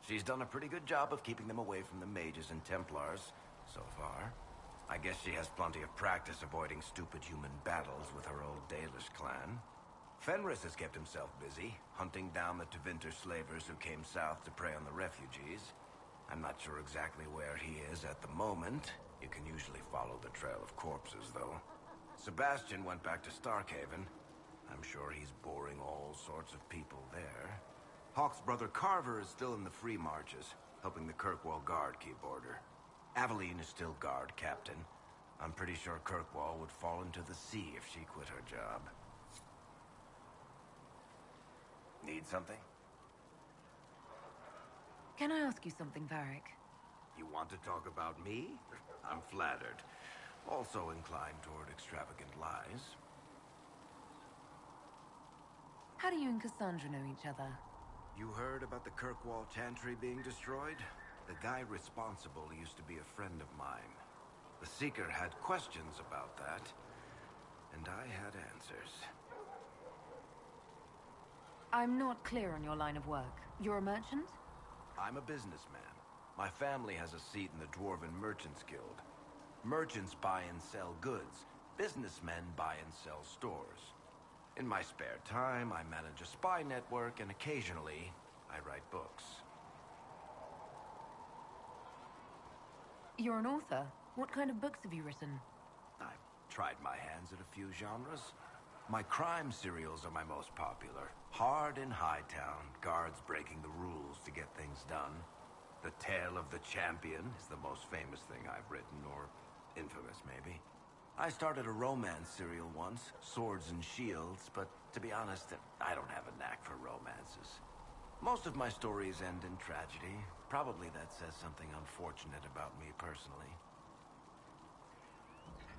She's done a pretty good job of keeping them away from the mages and Templars, so far. I guess she has plenty of practice avoiding stupid human battles with her old Dalish clan. Fenris has kept himself busy, hunting down the Tevinter slavers who came south to prey on the refugees. I'm not sure exactly where he is at the moment. You can usually follow the trail of corpses, though. Sebastian went back to Starkhaven. I'm sure he's boring all sorts of people there. Hawke's brother Carver is still in the Free Marches, helping the Kirkwall Guard keep order. Aveline is still guard captain. I'm pretty sure Kirkwall would fall into the sea if she quit her job. Need something? Can I ask you something, Varric? You want to talk about me? I'm flattered. Also inclined toward extravagant lies. How do you and Cassandra know each other? You heard about the Kirkwall Chantry being destroyed? The guy responsible used to be a friend of mine. The Seeker had questions about that, and I had answers. I'm not clear on your line of work. You're a merchant? I'm a businessman. My family has a seat in the Dwarven Merchants Guild. Merchants buy and sell goods. Businessmen buy and sell stores. In my spare time, I manage a spy network, and occasionally, I write books. You're an author. What kind of books have you written? I've tried my hands at a few genres. My crime serials are my most popular. Hard in Hightown, guards breaking the rules to get things done. The Tale of the Champion is the most famous thing I've written, or infamous, maybe. I started a romance serial once, Swords and Shields, but to be honest, I don't have a knack for romances. Most of my stories end in tragedy. Probably that says something unfortunate about me personally.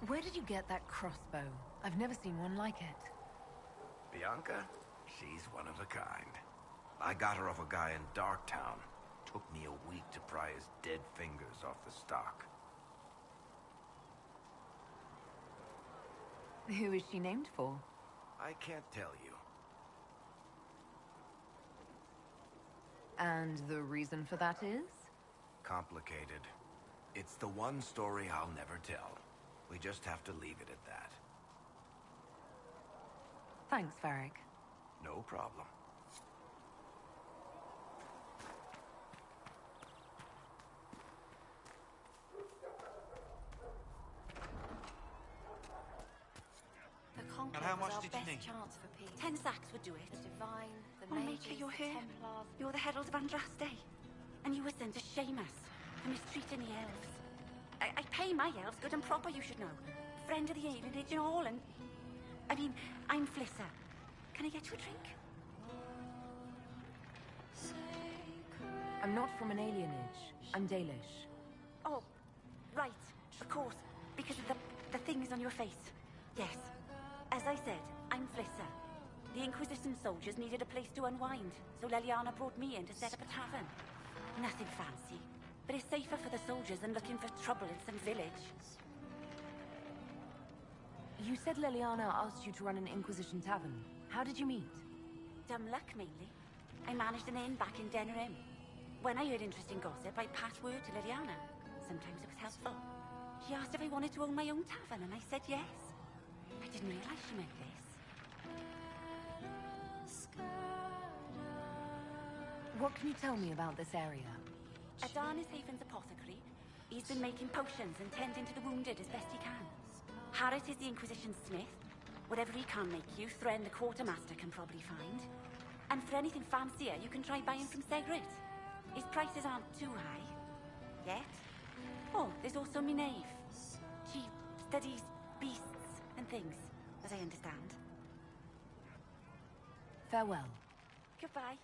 Where did you get that crossbow? I've never seen one like it. Bianca? She's one of a kind. I got her off a guy in Darktown. Took me a week to pry his dead fingers off the stock. Who is she named for? I can't tell you. And the reason for that is? Complicated. It's the one story I'll never tell. We just have to leave it at that. Thanks, Varric. No problem. The conclave And how much was our did you best need? chance for peace. 10 sacks would do it. The divine, the Oh, mages, Maker, you're the here. Templars. You're the Herald of Andraste. And you were sent to shame us for mistreating the elves. I pay my elves good and proper, you should know. Friend of the Avenage and all, and... I mean, I'm Flissa. Can I get you a drink? I'm not from an alienage. I'm Dalish. Oh, right. Of course. Because of the things on your face. Yes. As I said, I'm Flissa. The Inquisition soldiers needed a place to unwind, so Leliana brought me in to set up a tavern. Nothing fancy, but it's safer for the soldiers than looking for trouble in some village. You said Leliana asked you to run an Inquisition tavern. How did you meet? Dumb luck, mainly. I managed an inn back in Denerim. When I heard interesting gossip, I passed word to Leliana. Sometimes it was helpful. She asked if I wanted to own my own tavern, and I said yes. I didn't realize she meant this. What can you tell me about this area? Adarnis Haven's apothecary. He's been making potions and tending to the wounded as best he can. Harris is the Inquisition smith. Whatever he can't make you, Thren the quartermaster can probably find. And for anything fancier, you can try buying from Segret. His prices aren't too high. Yet. Oh, there's also Minave. She studies beasts and things, as I understand. Farewell. Goodbye.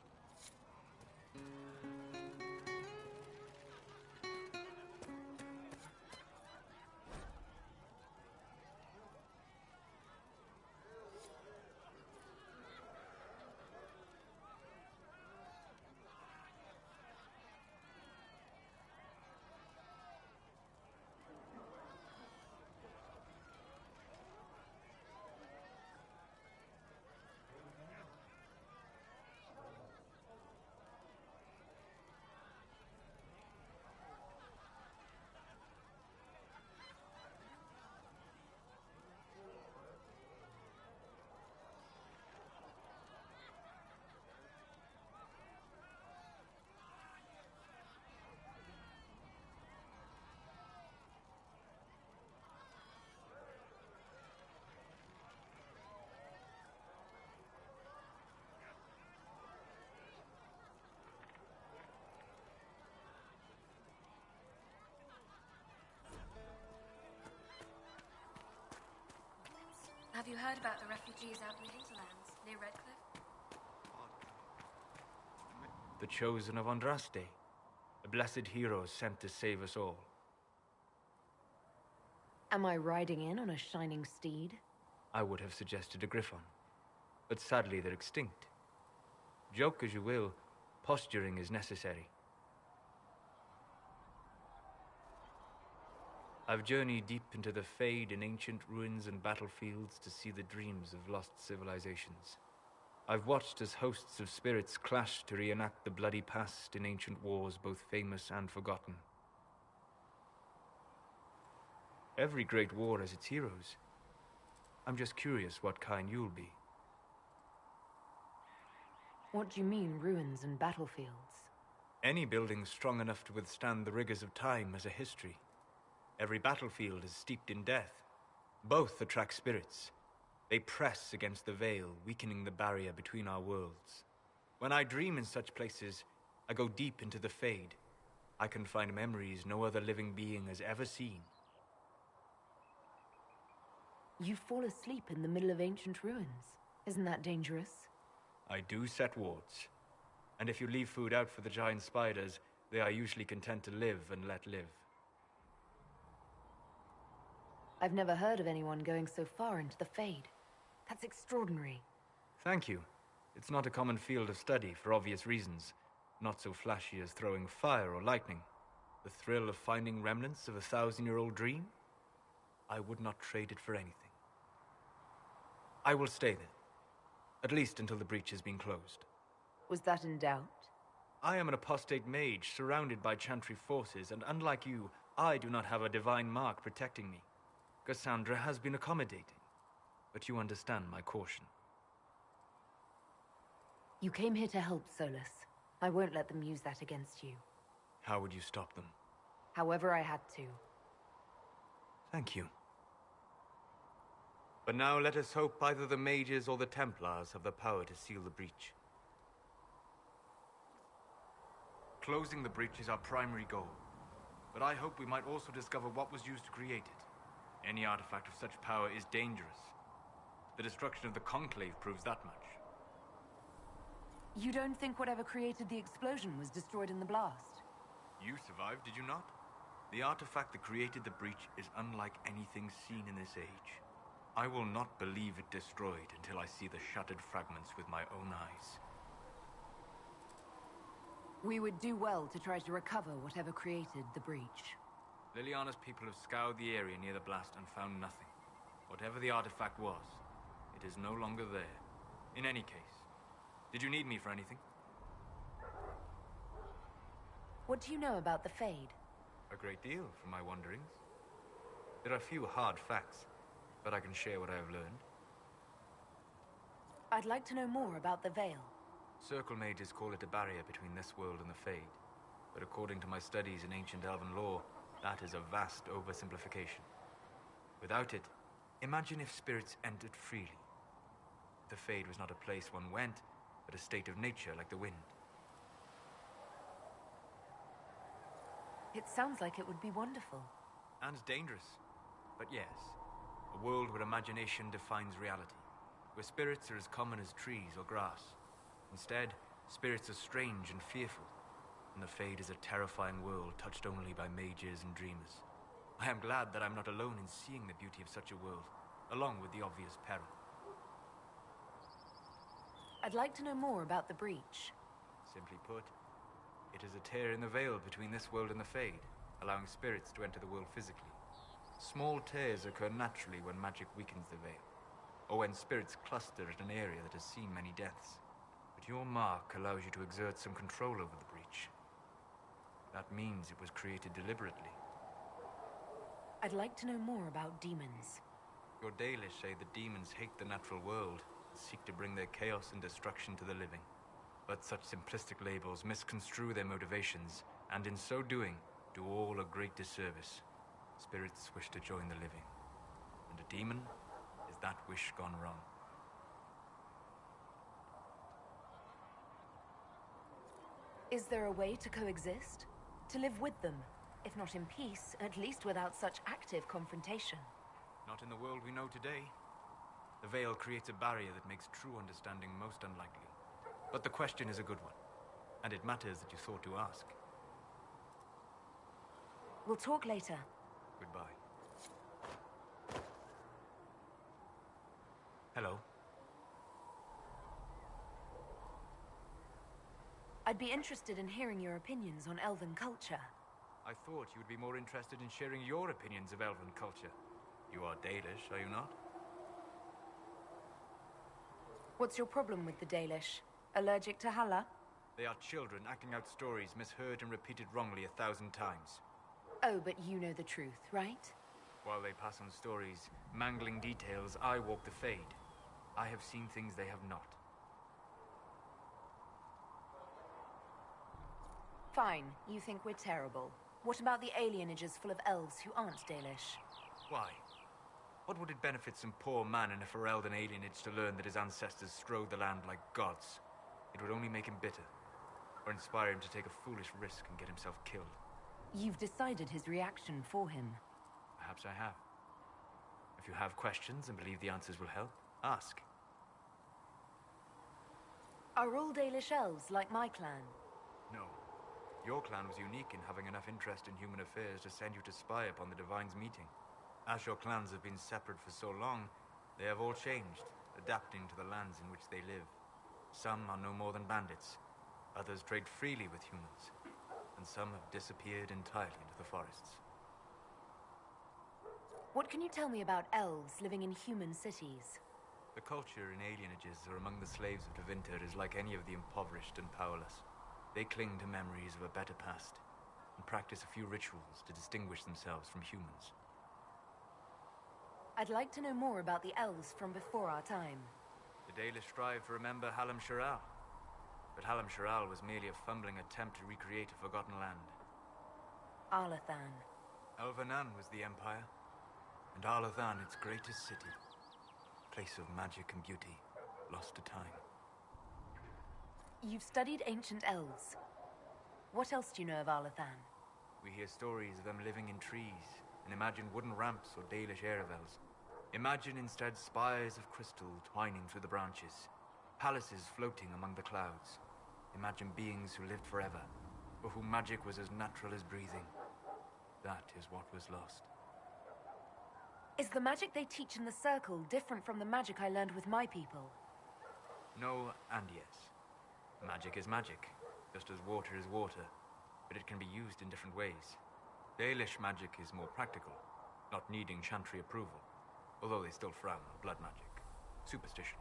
Have you heard about the refugees out in the hinterlands, near Redcliffe? The chosen of Andraste. A blessed hero sent to save us all. Am I riding in on a shining steed? I would have suggested a griffon, but sadly they're extinct. Joke as you will, posturing is necessary. I've journeyed deep into the Fade in ancient ruins and battlefields to see the dreams of lost civilizations. I've watched as hosts of spirits clash to reenact the bloody past in ancient wars both famous and forgotten. Every great war has its heroes. I'm just curious what kind you'll be. What do you mean, ruins and battlefields? Any building strong enough to withstand the rigors of time has a history. Every battlefield is steeped in death. Both attract spirits. They press against the veil, weakening the barrier between our worlds. When I dream in such places, I go deep into the Fade. I can find memories no other living being has ever seen. You fall asleep in the middle of ancient ruins. Isn't that dangerous? I do set wards. And if you leave food out for the giant spiders, they are usually content to live and let live. I've never heard of anyone going so far into the Fade. That's extraordinary. Thank you. It's not a common field of study for obvious reasons. Not so flashy as throwing fire or lightning. The thrill of finding remnants of a 1,000-year-old dream? I would not trade it for anything. I will stay there. At least until the breach has been closed. Was that in doubt? I am an apostate mage surrounded by Chantry forces, and unlike you, I do not have a divine mark protecting me. Cassandra has been accommodating, but you understand my caution. You came here to help, Solus. I won't let them use that against you. How would you stop them? However I had to. Thank you. But now let us hope either the mages or the Templars have the power to seal the breach. Closing the breach is our primary goal, but I hope we might also discover what was used to create it. Any artifact of such power is dangerous. The destruction of the Conclave proves that much. You don't think whatever created the explosion was destroyed in the blast? You survived, did you not? The artifact that created the breach is unlike anything seen in this age. I will not believe it destroyed until I see the shattered fragments with my own eyes. We would do well to try to recover whatever created the breach. Liliana's people have scoured the area near the blast and found nothing. Whatever the artifact was, it is no longer there. In any case, did you need me for anything? What do you know about the Fade? A great deal, from my wanderings. There are few hard facts, but I can share what I have learned. I'd like to know more about the Veil. Circle mages call it a barrier between this world and the Fade. But according to my studies in ancient elven lore, that is a vast oversimplification. Without it, imagine if spirits entered freely. The Fade was not a place one went, but a state of nature like the wind. It sounds like it would be wonderful. And dangerous. But yes, a world where imagination defines reality. Where spirits are as common as trees or grass. Instead, spirits are strange and fearful. And the Fade is a terrifying world touched only by mages and dreamers. I am glad that I'm not alone in seeing the beauty of such a world, along with the obvious peril. I'd like to know more about the breach. Simply put, it is a tear in the veil between this world and the Fade, allowing spirits to enter the world physically. Small tears occur naturally when magic weakens the veil, or when spirits cluster at an area that has seen many deaths. But your mark allows you to exert some control over the breach. That means it was created deliberately. I'd like to know more about demons. Your Dalish say that demons hate the natural world, and seek to bring their chaos and destruction to the living. But such simplistic labels misconstrue their motivations, and in so doing, do all a great disservice. Spirits wish to join the living, and a demon is that wish gone wrong. Is there a way to coexist? To live with them? If not in peace, at least without such active confrontation. Not in the world we know today. The veil creates a barrier that makes true understanding most unlikely. But the question is a good one, and it matters that you thought to ask. We'll talk later. Goodbye. Hello. I'd be interested in hearing your opinions on elven culture. I thought you would be more interested in sharing your opinions of elven culture. You are Dalish, are you not? What's your problem with the Dalish? Allergic to Halla? They are children acting out stories misheard and repeated wrongly 1,000 times. Oh, but you know the truth, right? While they pass on stories, mangling details, I walk the Fade. I have seen things they have not. Fine, you think we're terrible. What about the alienages full of elves who aren't Dalish? Why? What would it benefit some poor man in a Ferelden alienage to learn that his ancestors strode the land like gods? It would only make him bitter, or inspire him to take a foolish risk and get himself killed. You've decided his reaction for him. Perhaps I have. If you have questions and believe the answers will help, ask. Are all Dalish elves like my clan? No. Your clan was unique in having enough interest in human affairs to send you to spy upon the Divine's meeting. As your clans have been separate for so long, they have all changed, adapting to the lands in which they live. Some are no more than bandits, others trade freely with humans, and some have disappeared entirely into the forests. What can you tell me about elves living in human cities? The culture in alienages or among the slaves of Tevinter is like any of the impoverished and powerless. They cling to memories of a better past, and practice a few rituals to distinguish themselves from humans. I'd like to know more about the elves from before our time. The Dalish strive to remember Hallam Shiral, but Hallam Shiral was merely a fumbling attempt to recreate a forgotten land. Arlathan. Elvanan was the empire, and Arlathan its greatest city. Place of magic and beauty, lost to time. You've studied ancient elves. What else do you know of Arlathan? We hear stories of them living in trees, and imagine wooden ramps or Dalish Erebels. Imagine instead spires of crystal twining through the branches, palaces floating among the clouds. Imagine beings who lived forever, for whom magic was as natural as breathing. That is what was lost. Is the magic they teach in the Circle different from the magic I learned with my people? No and yes. Magic is magic, just as water is water, but it can be used in different ways. Dalish magic is more practical, not needing chantry approval, although they still frown on blood magic. Superstition.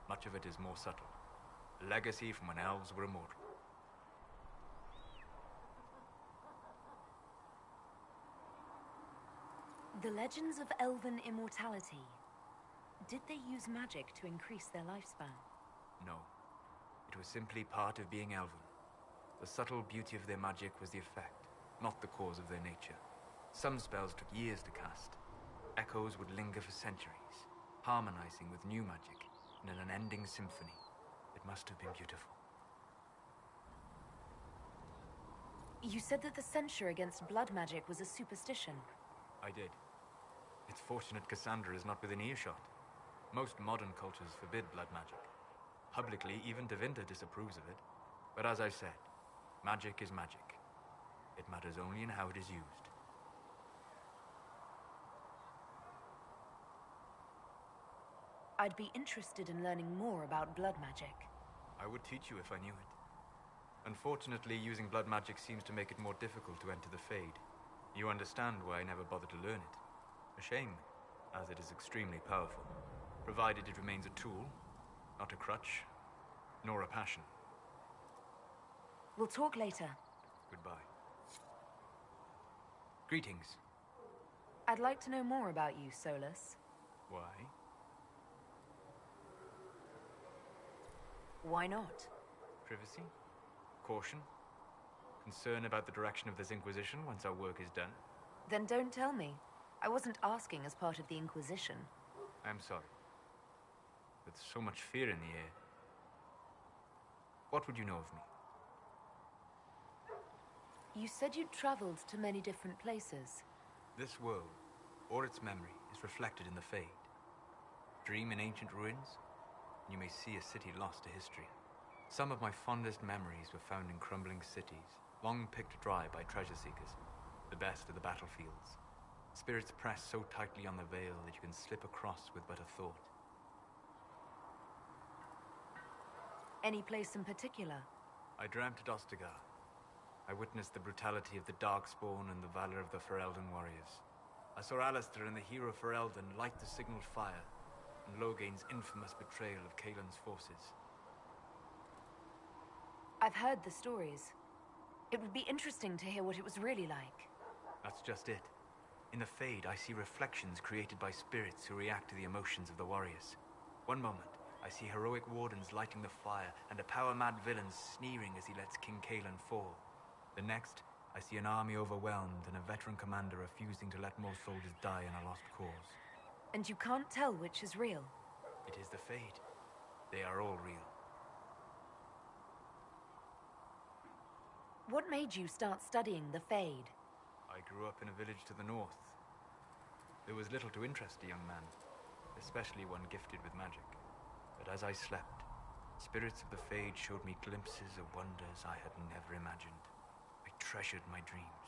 Much of it is more subtle. A legacy from when elves were immortal. The legends of elven immortality. Did they use magic to increase their lifespan? No. It was simply part of being elven. The subtle beauty of their magic was the effect, not the cause of their nature. Some spells took years to cast. Echoes would linger for centuries, harmonizing with new magic in an unending symphony. It must have been beautiful. You said that the censure against blood magic was a superstition. I did. It's fortunate Cassandra is not within earshot. Most modern cultures forbid blood magic. Publicly, even Tevinter disapproves of it. But as I said, magic is magic. It matters only in how it is used. I'd be interested in learning more about blood magic. I would teach you if I knew it. Unfortunately, using blood magic seems to make it more difficult to enter the Fade. You understand why I never bothered to learn it. A shame, as it is extremely powerful, provided it remains a tool, not a crutch, nor a passion. We'll talk later. Goodbye. Greetings. I'd like to know more about you, Solus. Why? Why not? Privacy? Caution? Concern about the direction of this Inquisition once our work is done? Then don't tell me. I wasn't asking as part of the Inquisition. I'm sorry. With so much fear in the air. What would you know of me? You said you'd traveled to many different places. This world, or its memory, is reflected in the Fade. Dream in ancient ruins, and you may see a city lost to history. Some of my fondest memories were found in crumbling cities, long picked dry by treasure seekers. The best of the battlefields. Spirits press so tightly on the veil that you can slip across with but a thought. Any place in particular? I dreamt at Ostagar. I witnessed the brutality of the Darkspawn and the valor of the Ferelden warriors. I saw Alistair and the hero Ferelden light the signal fire, and Logain's infamous betrayal of Kaelin's forces. I've heard the stories. It would be interesting to hear what it was really like. That's just it. In the Fade, I see reflections created by spirits who react to the emotions of the warriors. One moment, I see heroic wardens lighting the fire, and a power-mad villain sneering as he lets King Kaelin fall. The next, I see an army overwhelmed and a veteran commander refusing to let more soldiers die in a lost cause. And you can't tell which is real? It is the Fade. They are all real. What made you start studying the Fade? I grew up in a village to the north. There was little to interest a young man, especially one gifted with magic. But as I slept, spirits of the Fade showed me glimpses of wonders I had never imagined. I treasured my dreams.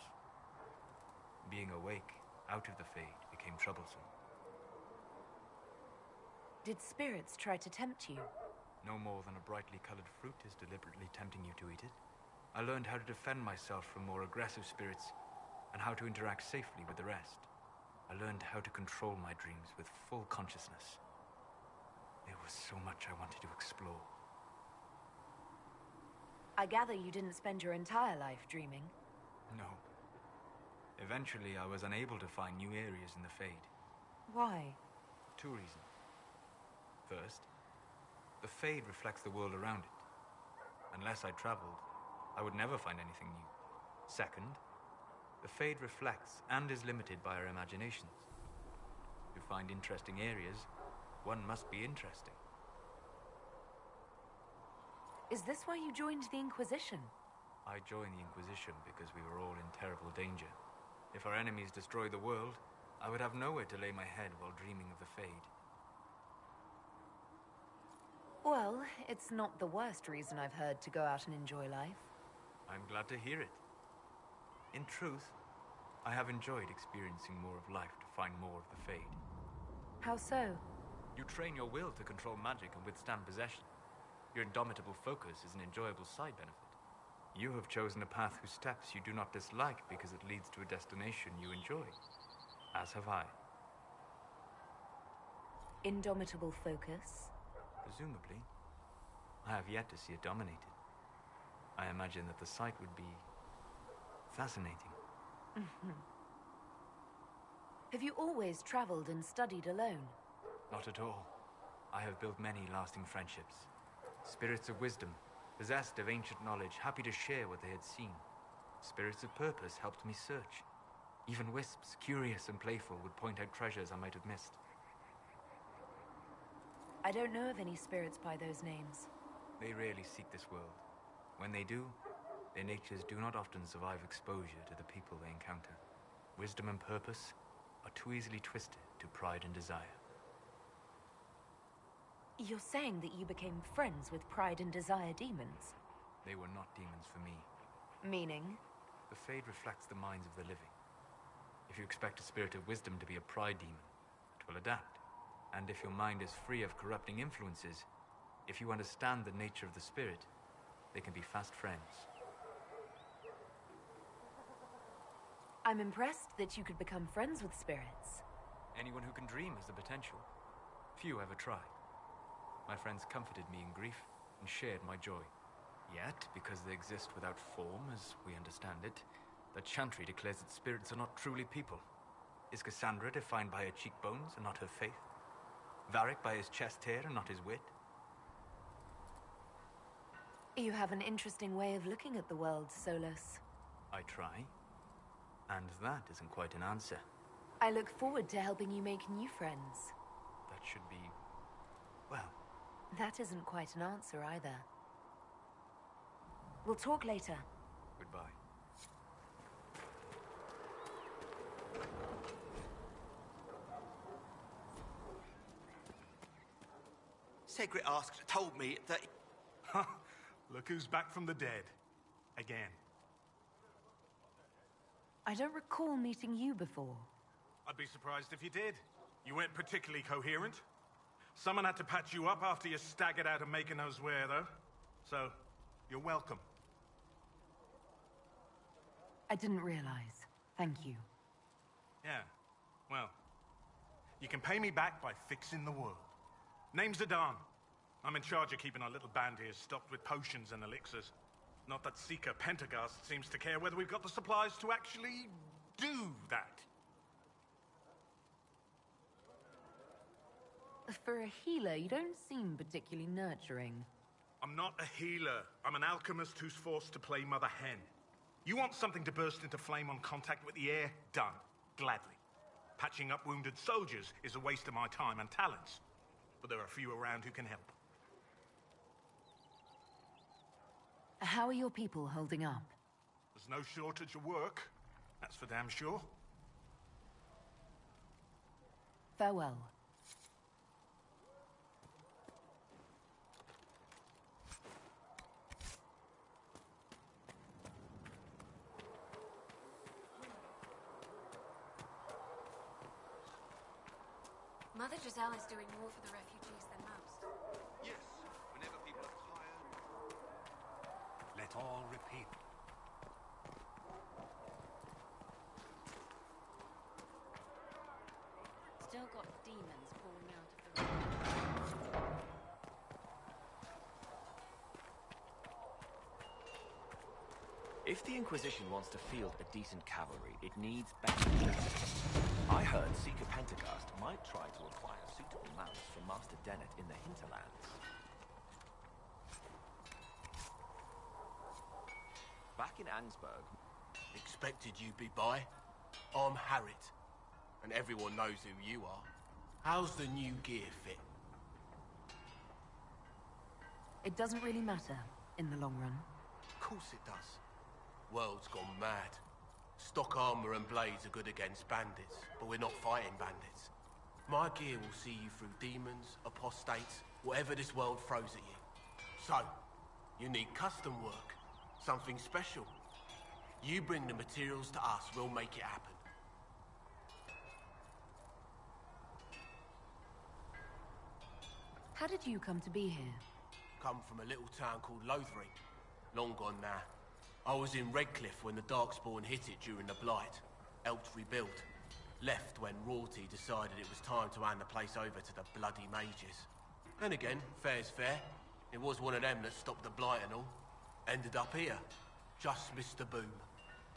Being awake, out of the Fade, became troublesome. Did spirits try to tempt you? No more than a brightly colored fruit is deliberately tempting you to eat it. I learned how to defend myself from more aggressive spirits, and how to interact safely with the rest. I learned how to control my dreams with full consciousness. There was so much I wanted to explore. I gather you didn't spend your entire life dreaming. No. Eventually, I was unable to find new areas in the Fade. Why? 2 reasons. First, the Fade reflects the world around it. Unless I traveled, I would never find anything new. Second, the Fade reflects and is limited by our imaginations. To find interesting areas, one must be interesting. Is this why you joined the Inquisition? I joined the Inquisition because we were all in terrible danger. If our enemies destroyed the world, I would have nowhere to lay my head while dreaming of the Fade. Well, it's not the worst reason I've heard to go out and enjoy life. I'm glad to hear it. In truth, I have enjoyed experiencing more of life to find more of the Fade. How so? You train your will to control magic and withstand possession. Your indomitable focus is an enjoyable side benefit. You have chosen a path whose steps you do not dislike because it leads to a destination you enjoy. As have I. Indomitable focus? Presumably. I have yet to see it dominated. I imagine that the sight would be fascinating. Have you always traveled and studied alone? Not at all. I have built many lasting friendships. Spirits of wisdom, possessed of ancient knowledge, happy to share what they had seen. Spirits of purpose helped me search. Even wisps, curious and playful, would point out treasures I might have missed. I don't know of any spirits by those names. They rarely seek this world. When they do, their natures do not often survive exposure to the people they encounter. Wisdom and purpose are too easily twisted to pride and desire. You're saying that you became friends with Pride and Desire demons? They were not demons for me. Meaning? The Fade reflects the minds of the living. If you expect a spirit of wisdom to be a pride demon, it will adapt. And if your mind is free of corrupting influences, if you understand the nature of the spirit, they can be fast friends. I'm impressed that you could become friends with spirits. Anyone who can dream has the potential. Few ever try. My friends comforted me in grief and shared my joy. Yet, because they exist without form, as we understand it, the Chantry declares that spirits are not truly people. Is Cassandra defined by her cheekbones and not her faith? Varric by his chest hair and not his wit? You have an interesting way of looking at the world, Solus. I try. And that isn't quite an answer. I look forward to helping you make new friends. That should be... well... That isn't quite an answer either. We'll talk later. Goodbye. Segret asked, told me that... Look who's back from the dead. Again. I don't recall meeting you before. I'd be surprised if you did. You weren't particularly coherent. Someone had to patch you up after you staggered out of making those wear, though. So, you're welcome. I didn't realize. Thank you. Yeah, well, you can pay me back by fixing the world. Name's Adan. I'm in charge of keeping our little band here stocked with potions and elixirs. Not that Seeker Pentagast seems to care whether we've got the supplies to actually do that. For a healer, you don't seem particularly nurturing. I'm not a healer. I'm an alchemist who's forced to play Mother Hen. You want something to burst into flame on contact with the air? Done. Gladly. Patching up wounded soldiers is a waste of my time and talents. But there are a few around who can help. How are your people holding up? There's no shortage of work. That's for damn sure. Farewell. Mother Giselle is doing more for the refugees than most. Yes, whenever people are tired. Let all repeat. Still got demons pouring out of the river. If the Inquisition wants to field a decent cavalry, it needs better. I heard Seeker Pentecost might try to acquire suitable mounts from Master Dennett in the hinterlands. Back in Angsburg... Expected you'd be by. I'm Harriet, and everyone knows who you are. How's the new gear fit? It doesn't really matter in the long run. Of course it does. World's gone mad. Stock armor and blades are good against bandits, but we're not fighting bandits. My gear will see you through demons, apostates, whatever this world throws at you. So, you need custom work, something special. You bring the materials to us, we'll make it happen. How did you come to be here? Come from a little town called Lothering. Long gone now. I was in Redcliffe when the Darkspawn hit it during the Blight. Helped rebuild. Left when Royalty decided it was time to hand the place over to the bloody mages. And again, fair's fair. It was one of them that stopped the Blight and all. Ended up here. Just missed the boom.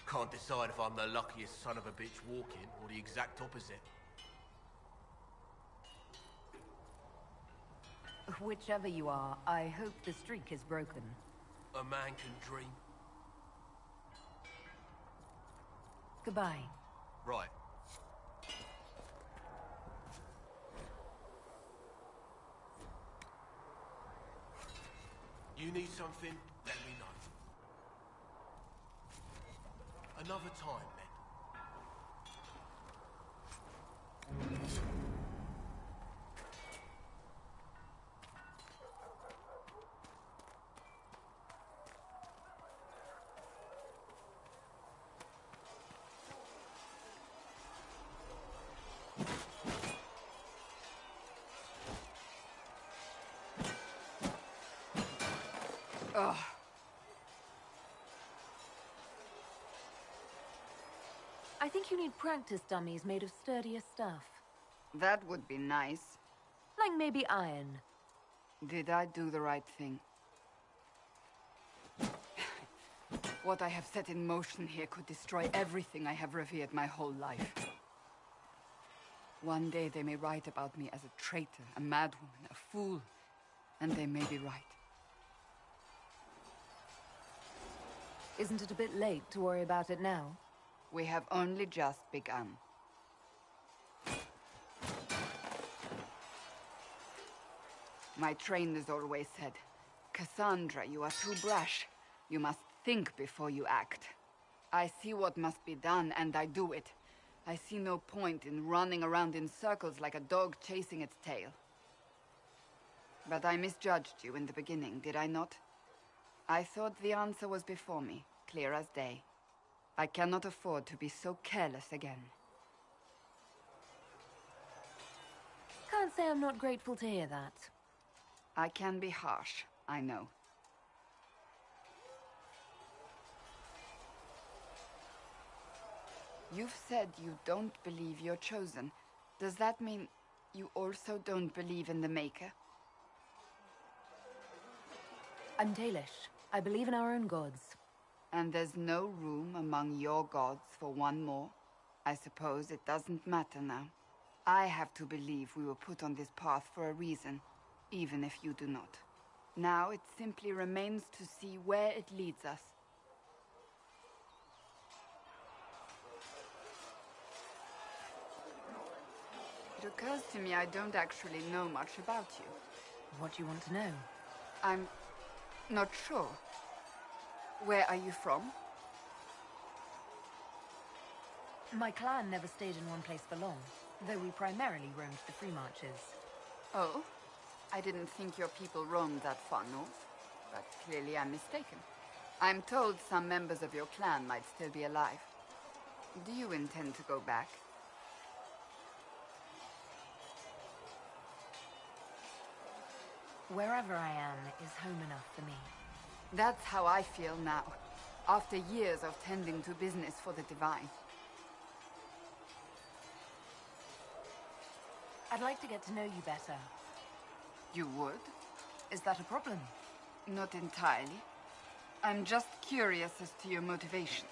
Can't decide if I'm the luckiest son of a bitch walking or the exact opposite. Whichever you are, I hope the streak is broken. A man can dream. Goodbye. Right. You need something? Let me know. Another time, then. Ugh. I think you need practice dummies made of sturdier stuff. That would be nice. Like maybe iron. Did I do the right thing? What I have set in motion here could destroy everything I have revered my whole life. One day they may write about me as a traitor, a madwoman, a fool, and they may be right. Isn't it a bit late to worry about it now? We have only just begun. My trainers always said, Cassandra, you are too brash. You must think before you act. I see what must be done, and I do it. I see no point in running around in circles like a dog chasing its tail. But I misjudged you in the beginning, did I not? I thought the answer was before me, clear as day. I cannot afford to be so careless again. Can't say I'm not grateful to hear that. I can be harsh, I know. You've said you don't believe you're chosen. Does that mean you also don't believe in the Maker? I'm Dalish. I believe in our own gods. And there's no room among your gods for one more? I suppose it doesn't matter now. I have to believe we were put on this path for a reason, even if you do not. Now it simply remains to see where it leads us. It occurs to me I don't actually know much about you. What do you want to know? I'm not sure. Where are you from? My clan never stayed in one place for long, though we primarily roamed the free marches. Oh? I didn't think your people roamed that far north, but clearly I'm mistaken. I'm told some members of your clan might still be alive. Do you intend to go back? Wherever I am is home enough for me. That's how I feel now, after years of tending to business for the Divine. I'd like to get to know you better. You would? Is that a problem? Not entirely. I'm just curious as to your motivation.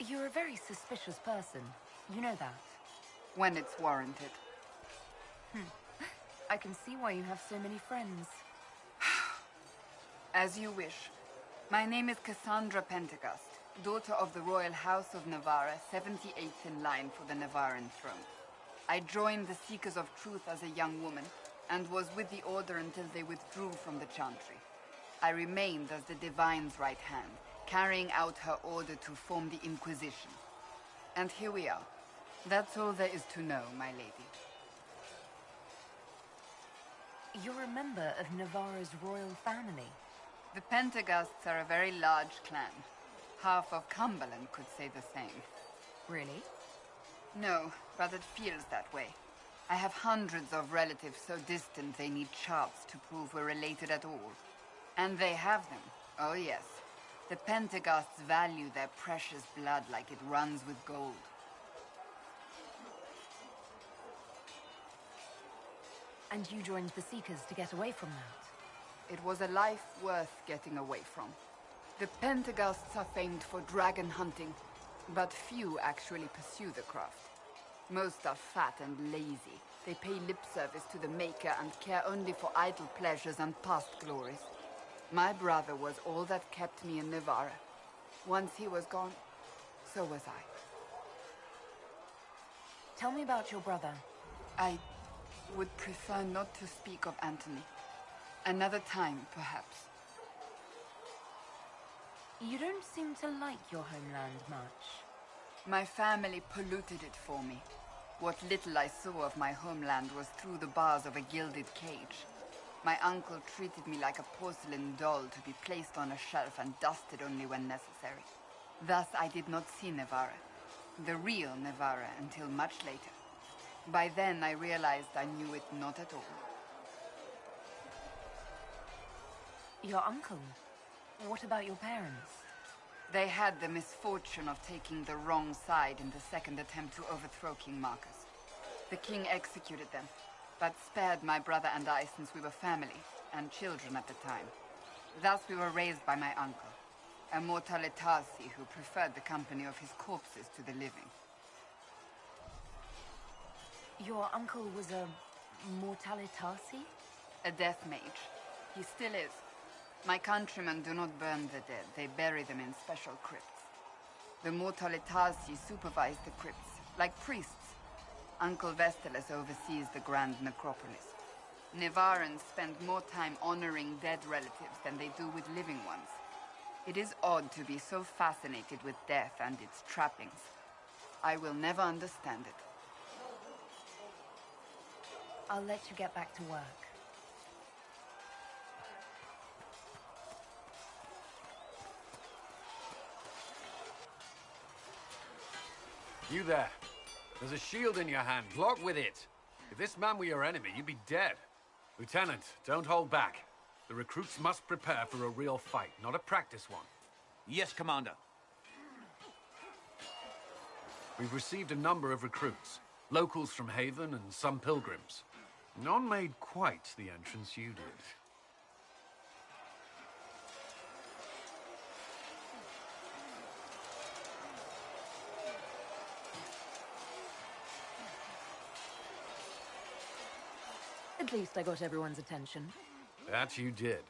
You're a very suspicious person. You know that. When it's warranted. I can see why you have so many friends. As you wish. My name is Cassandra Pentecost, daughter of the Royal House of Navarra, 78th in line for the Navarran throne. I joined the Seekers of Truth as a young woman, and was with the Order until they withdrew from the Chantry. I remained as the Divine's right hand, carrying out her order to form the Inquisition. And here we are. That's all there is to know, my lady. You're a member of Navarra's royal family. The Pentecosts are a very large clan. Half of Cumberland could say the same. Really? No, but it feels that way. I have hundreds of relatives so distant they need charts to prove we're related at all. And they have them. Oh yes. The Pentecosts value their precious blood like it runs with gold. And you joined the Seekers to get away from that? It was a life worth getting away from. The Pentecosts are famed for dragon hunting, but few actually pursue the craft. Most are fat and lazy. They pay lip service to the Maker and care only for idle pleasures and past glories. My brother was all that kept me in Navarra. Once he was gone, so was I. Tell me about your brother. I would prefer not to speak of Anthony. Another time, perhaps. You don't seem to like your homeland much. My family polluted it for me. What little I saw of my homeland was through the bars of a gilded cage. My uncle treated me like a porcelain doll to be placed on a shelf and dusted only when necessary. Thus I did not see Navarra, the real Navarra, until much later. By then I realized I knew it not at all. Your uncle? What about your parents? They had the misfortune of taking the wrong side in the second attempt to overthrow King Marcus. The king executed them, but spared my brother and I since we were family, and children at the time. Thus we were raised by my uncle, a mortalitasi who preferred the company of his corpses to the living. Your uncle was a mortalitasi? A death mage. He still is. My countrymen do not burn the dead, they bury them in special crypts. The mortalitasi supervise the crypts, like priests. Uncle Vestalis oversees the grand necropolis. Navarrans spend more time honoring dead relatives than they do with living ones. It is odd to be so fascinated with death and its trappings. I will never understand it. I'll let you get back to work. You there. There's a shield in your hand. Block with it. If this man were your enemy, you'd be dead. Lieutenant, don't hold back. The recruits must prepare for a real fight, not a practice one. Yes, Commander. We've received a number of recruits. Locals from Haven and some pilgrims. None made quite the entrance you did. At least I got everyone's attention. That you did.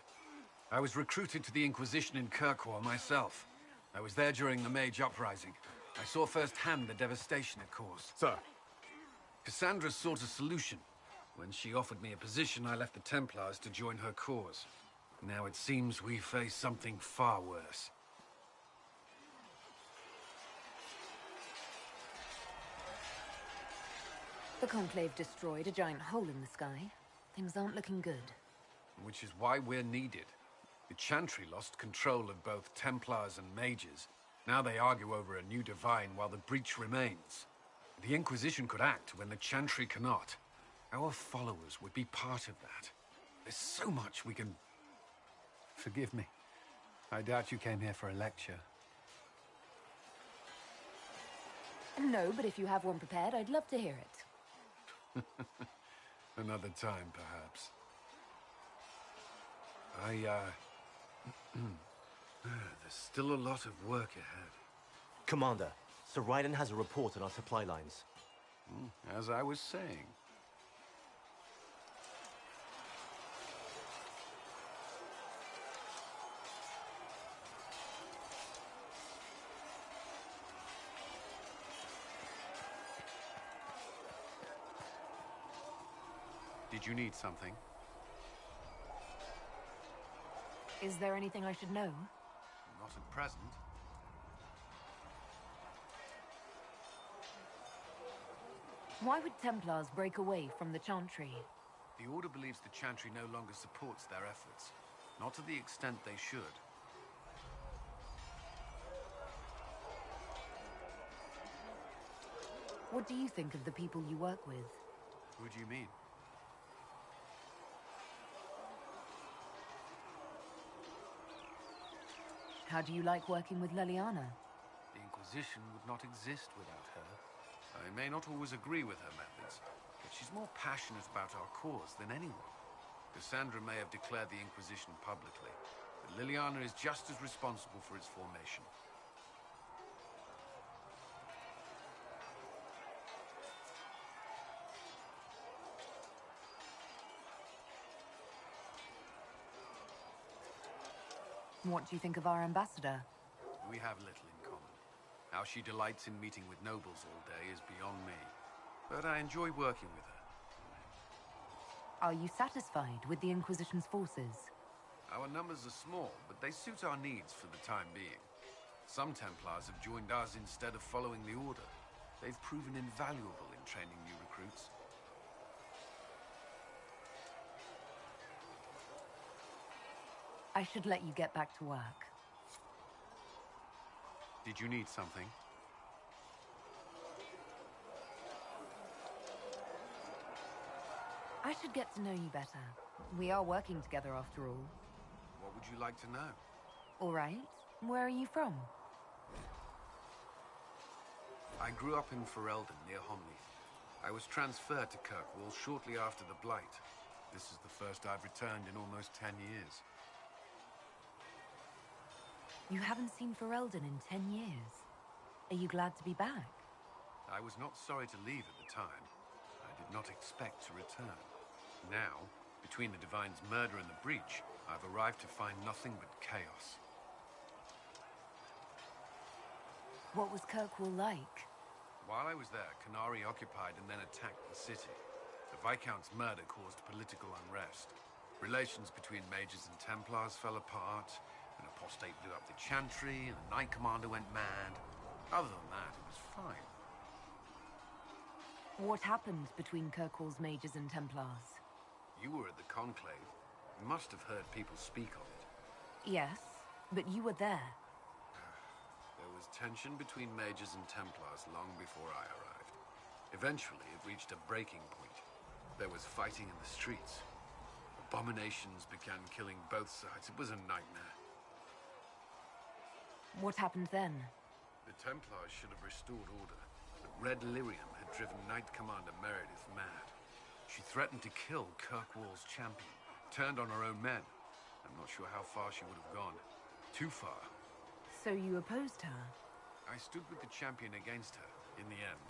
I was recruited to the Inquisition in Kirkwall myself. I was there during the Mage Uprising. I saw firsthand the devastation it caused. Sir. Cassandra sought a solution. When she offered me a position, I left the Templars to join her cause. Now it seems we face something far worse. The Conclave destroyed a giant hole in the sky. Things aren't looking good. Which is why we're needed. The Chantry lost control of both Templars and Mages. Now they argue over a new Divine while the breach remains. The Inquisition could act when the Chantry cannot. Our followers would be part of that. There's so much we can... Forgive me. I doubt you came here for a lecture. No, but if you have one prepared, I'd love to hear it. Another time, perhaps. There's still a lot of work ahead. Commander, Sir Raiden has a report on our supply lines. As I was saying. Did you need something? Is there anything I should know? Not at present. Why would Templars break away from the Chantry? The Order believes the Chantry no longer supports their efforts. Not to the extent they should. What do you think of the people you work with? Who do you mean? How do you like working with Leliana? The Inquisition would not exist without her. I may not always agree with her methods, but she's more passionate about our cause than anyone. Cassandra may have declared the Inquisition publicly, but Leliana is just as responsible for its formation. What do you think of our ambassador? We have little in common. How she delights in meeting with nobles all day is beyond me. But I enjoy working with her. Are you satisfied with the Inquisition's forces? Our numbers are small, but they suit our needs for the time being. Some Templars have joined us instead of following the Order. They've proven invaluable in training new recruits. I should let you get back to work. Did you need something? I should get to know you better. We are working together after all. What would you like to know? All right. Where are you from? I grew up in Ferelden, near Honleath. I was transferred to Kirkwall shortly after the Blight. This is the first I've returned in almost 10 years. You haven't seen Ferelden in 10 years. Are you glad to be back? I was not sorry to leave at the time. I did not expect to return. Now, between the Divine's murder and the breach, I've arrived to find nothing but chaos. What was Kirkwall like? While I was there, Canary occupied and then attacked the city. The Viscount's murder caused political unrest. Relations between Mages and Templars fell apart. An apostate blew up the Chantry, and the Knight Commander went mad. Other than that, it was fine. What happened between Kirkwall's Mages and Templars? You were at the Conclave. You must have heard people speak of it. Yes, but you were there. There was tension between Mages and Templars long before I arrived. Eventually, it reached a breaking point. There was fighting in the streets. Abominations began killing both sides. It was a nightmare. What happened then? The Templars should have restored order, but Red Lyrium had driven Knight Commander Meredith mad. She threatened to kill Kirkwall's champion, turned on her own men. I'm not sure how far she would have gone. Too far. So you opposed her? I stood with the champion against her, in the end.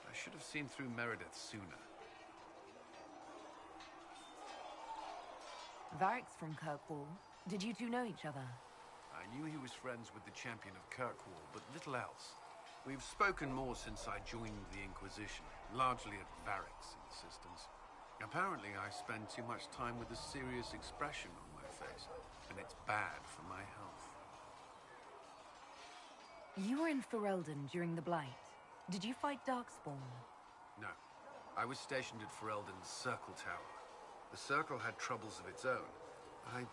I should have seen through Meredith sooner. Varric's from Kirkwall. Did you two know each other? I knew he was friends with the champion of Kirkwall, but little else. We've spoken more since I joined the Inquisition, largely at Varric's insistence. Apparently, I spend too much time with a serious expression on my face, and it's bad for my health. You were in Ferelden during the Blight. Did you fight Darkspawn? No. I was stationed at Ferelden's Circle Tower. The Circle had troubles of its own. I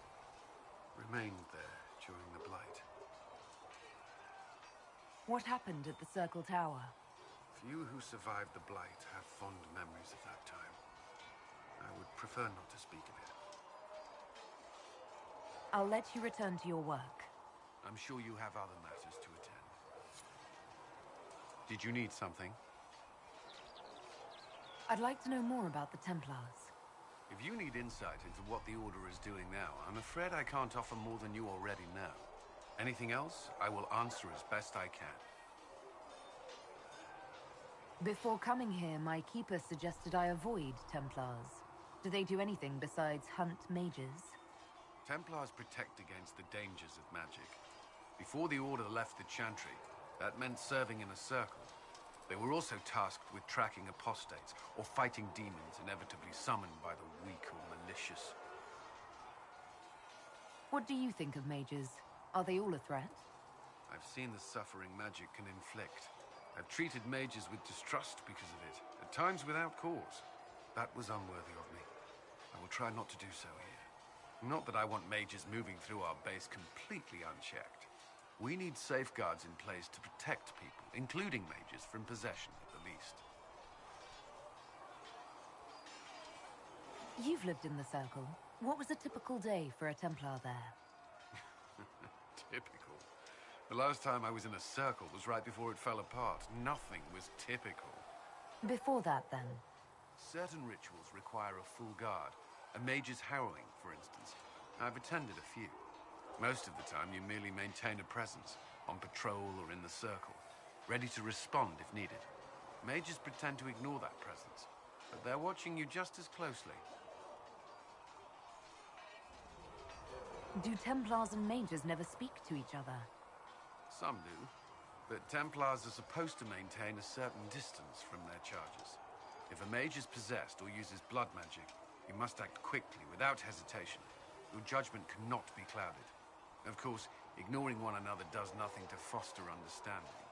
remained there during the Blight. What happened at the Circle Tower? Few who survived the Blight have fond memories of that time. I would prefer not to speak of it. I'll let you return to your work. I'm sure you have other matters to attend. Did you need something? I'd like to know more about the Templars. If you need insight into what the Order is doing now, I'm afraid I can't offer more than you already know. Anything else, I will answer as best I can. Before coming here, my keeper suggested I avoid Templars. Do they do anything besides hunt mages? Templars protect against the dangers of magic. Before the Order left the Chantry, that meant serving in a circle. They were also tasked with tracking apostates, or fighting demons inevitably summoned by the weak or malicious. What do you think of mages? Are they all a threat? I've seen the suffering magic can inflict. I've treated mages with distrust because of it, at times without cause. That was unworthy of me. I will try not to do so here. Not that I want mages moving through our base completely unchecked. We need safeguards in place to protect people, including mages, from possession at the least. You've lived in the Circle. What was a typical day for a Templar there? Typical. The last time I was in a circle was right before it fell apart. Nothing was typical. Before that, then? Certain rituals require a full guard. A mage's harrowing, for instance. I've attended a few. Most of the time, you merely maintain a presence, on patrol or in the circle, ready to respond if needed. Mages pretend to ignore that presence, but they're watching you just as closely. Do Templars and mages never speak to each other? Some do, but Templars are supposed to maintain a certain distance from their charges. If a mage is possessed or uses blood magic, you must act quickly, without hesitation. Your judgment cannot be clouded. Of course, ignoring one another does nothing to foster understanding.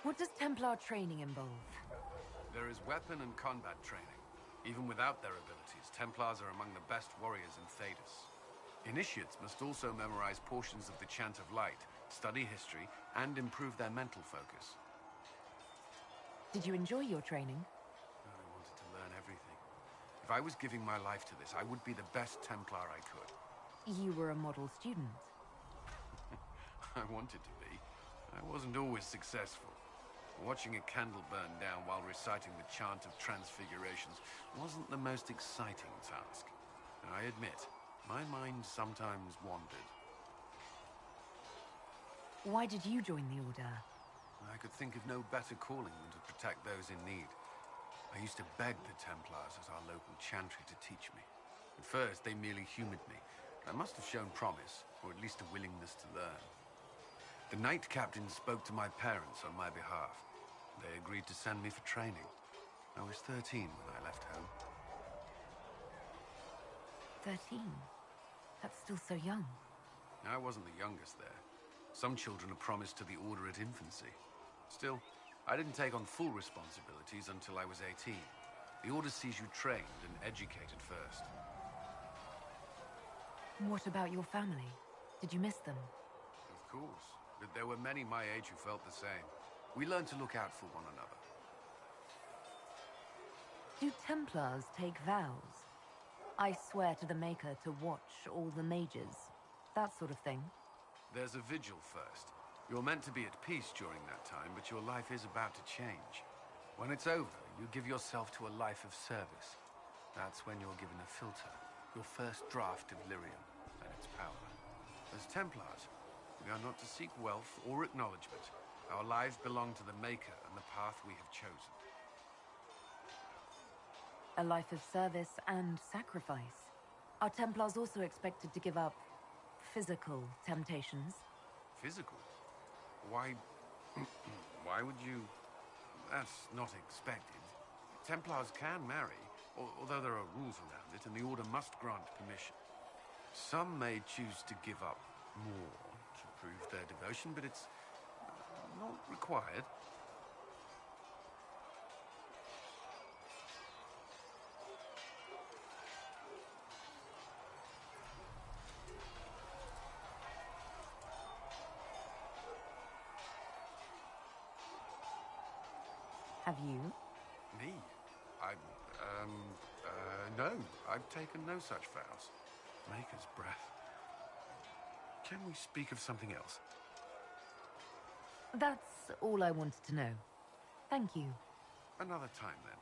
What does Templar training involve? There is weapon and combat training. Even without their abilities, Templars are among the best warriors in Thedas. Initiates must also memorize portions of the Chant of Light, study history, and improve their mental focus. Did you enjoy your training? I wanted to learn everything. If I was giving my life to this, I would be the best Templar I could. You were a model student. I wanted to be. I wasn't always successful. Watching a candle burn down while reciting the Chant of Transfigurations wasn't the most exciting task. I admit, my mind sometimes wandered. Why did you join the Order? I could think of no better calling than to protect those in need. I used to beg the Templars at our local chantry to teach me. At first, they merely humored me. I must have shown promise, or at least a willingness to learn. The Knight Captain spoke to my parents on my behalf. They agreed to send me for training. I was 13 when I left home. 13? That's still so young. I wasn't the youngest there. Some children are promised to the Order at infancy. Still, I didn't take on full responsibilities until I was 18. The Order sees you trained and educated first. What about your family? Did you miss them? Of course. But there were many my age who felt the same. We learned to look out for one another. Do Templars take vows? I swear to the Maker to watch all the mages. That sort of thing. There's a vigil first. You're meant to be at peace during that time, but your life is about to change. When it's over, you give yourself to a life of service. That's when you're given a filter, your first draft of lyrium and its power. As Templars, we are not to seek wealth or acknowledgement. Our lives belong to the Maker and the path we have chosen. A life of service and sacrifice. Are Templars also expected to give up physical temptations? physical. Why... why would you... That's not expected. Templars can marry, although there are rules around it, and the Order must grant permission. Some may choose to give up more to prove their devotion, but it's not required. Have you? Me? No. I've taken no such vows. Maker's breath. Can we speak of something else? That's all I wanted to know. Thank you. Another time, then.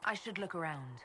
I should look around.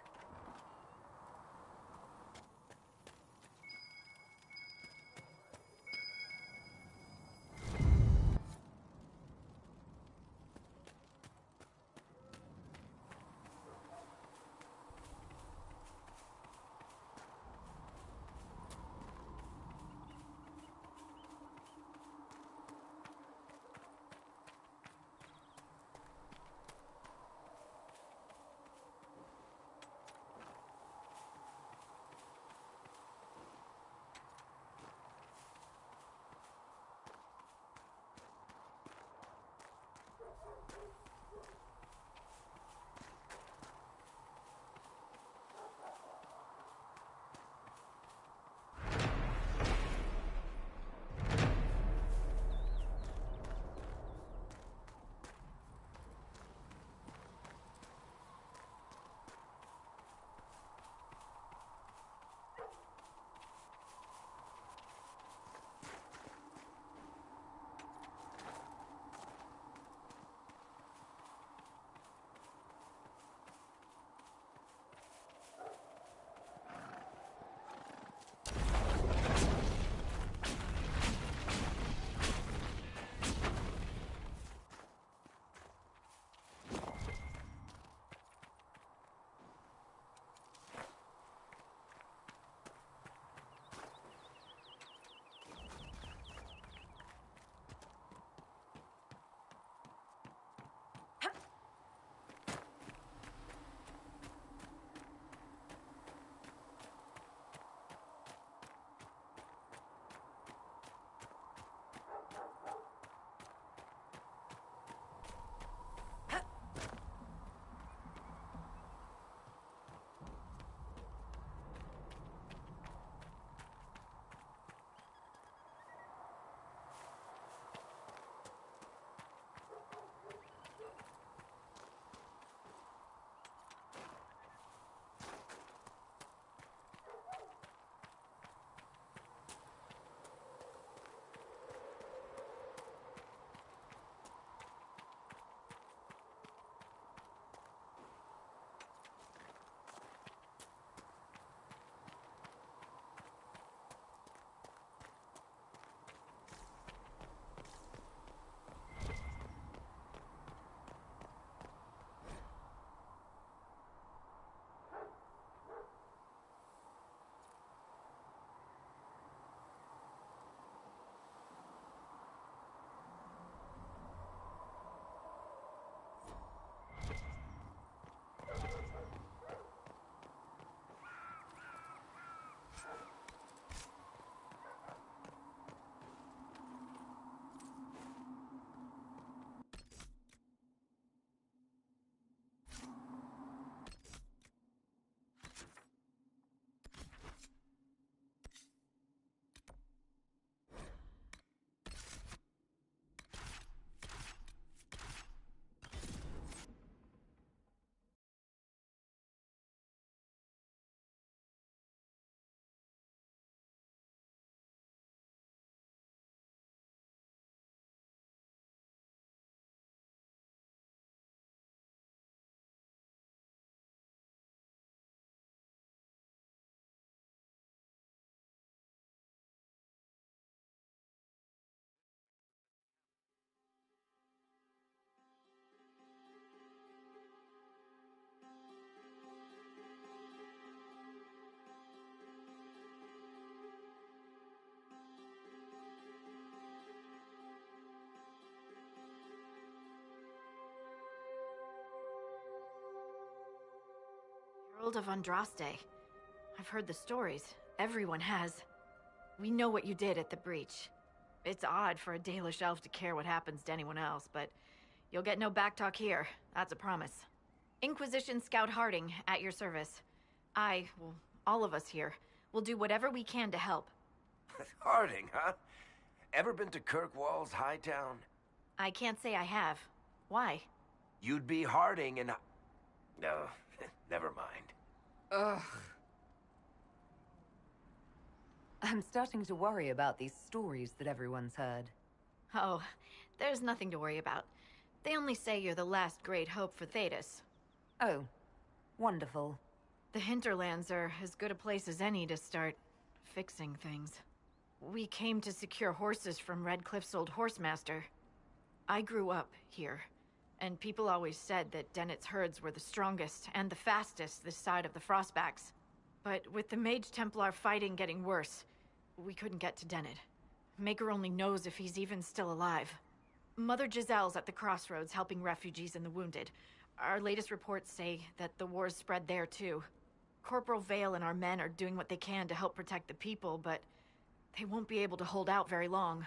Herald of Andraste. I've heard the stories. Everyone has. We know what you did at the breach. It's odd for a Dalish elf to care what happens to anyone else, but you'll get no backtalk here. That's a promise. Inquisition Scout Harding, at your service. Well, all of us here, will do whatever we can to help. Harding, huh? Ever been to Kirkwall's Hightown? I can't say I have. Why? You'd be Harding and... No, never mind. Ugh. I'm starting to worry about these stories that everyone's heard. Oh, there's nothing to worry about. They only say you're the last great hope for Thedas. Oh, wonderful. The hinterlands are as good a place as any to start fixing things. We came to secure horses from Redcliffe's old horsemaster. I grew up here, and people always said that Dennett's herds were the strongest and the fastest this side of the Frostbacks. But with the Mage Templar fighting getting worse, we couldn't get to Dennett. Maker only knows if he's even still alive. Mother Giselle's at the crossroads helping refugees and the wounded. Our latest reports say that the war's spread there too. Corporal Vale and our men are doing what they can to help protect the people, but they won't be able to hold out very long.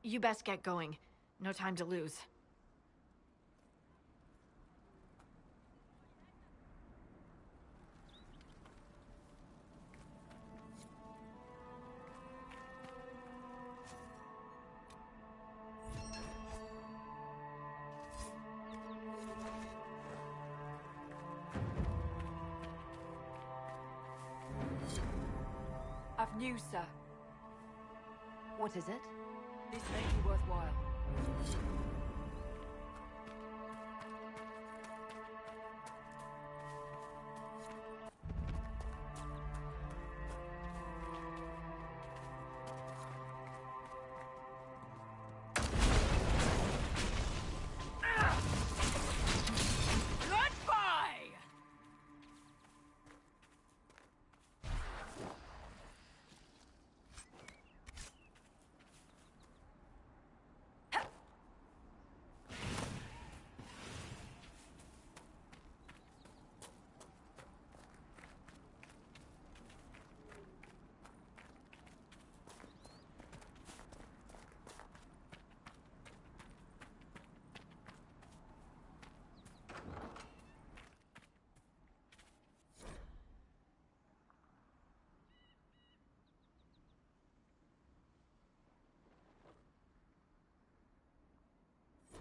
You best get going. No time to lose. I've news, sir. What is it? This may be worthwhile.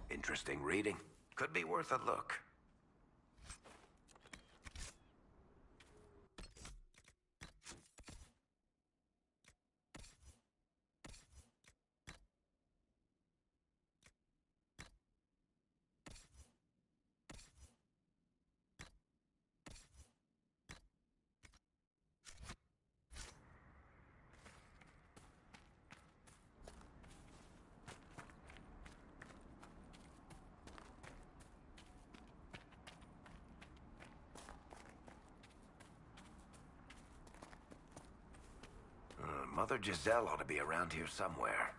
Interesting reading. Could be worth a look. Mother Giselle ought to be around here somewhere.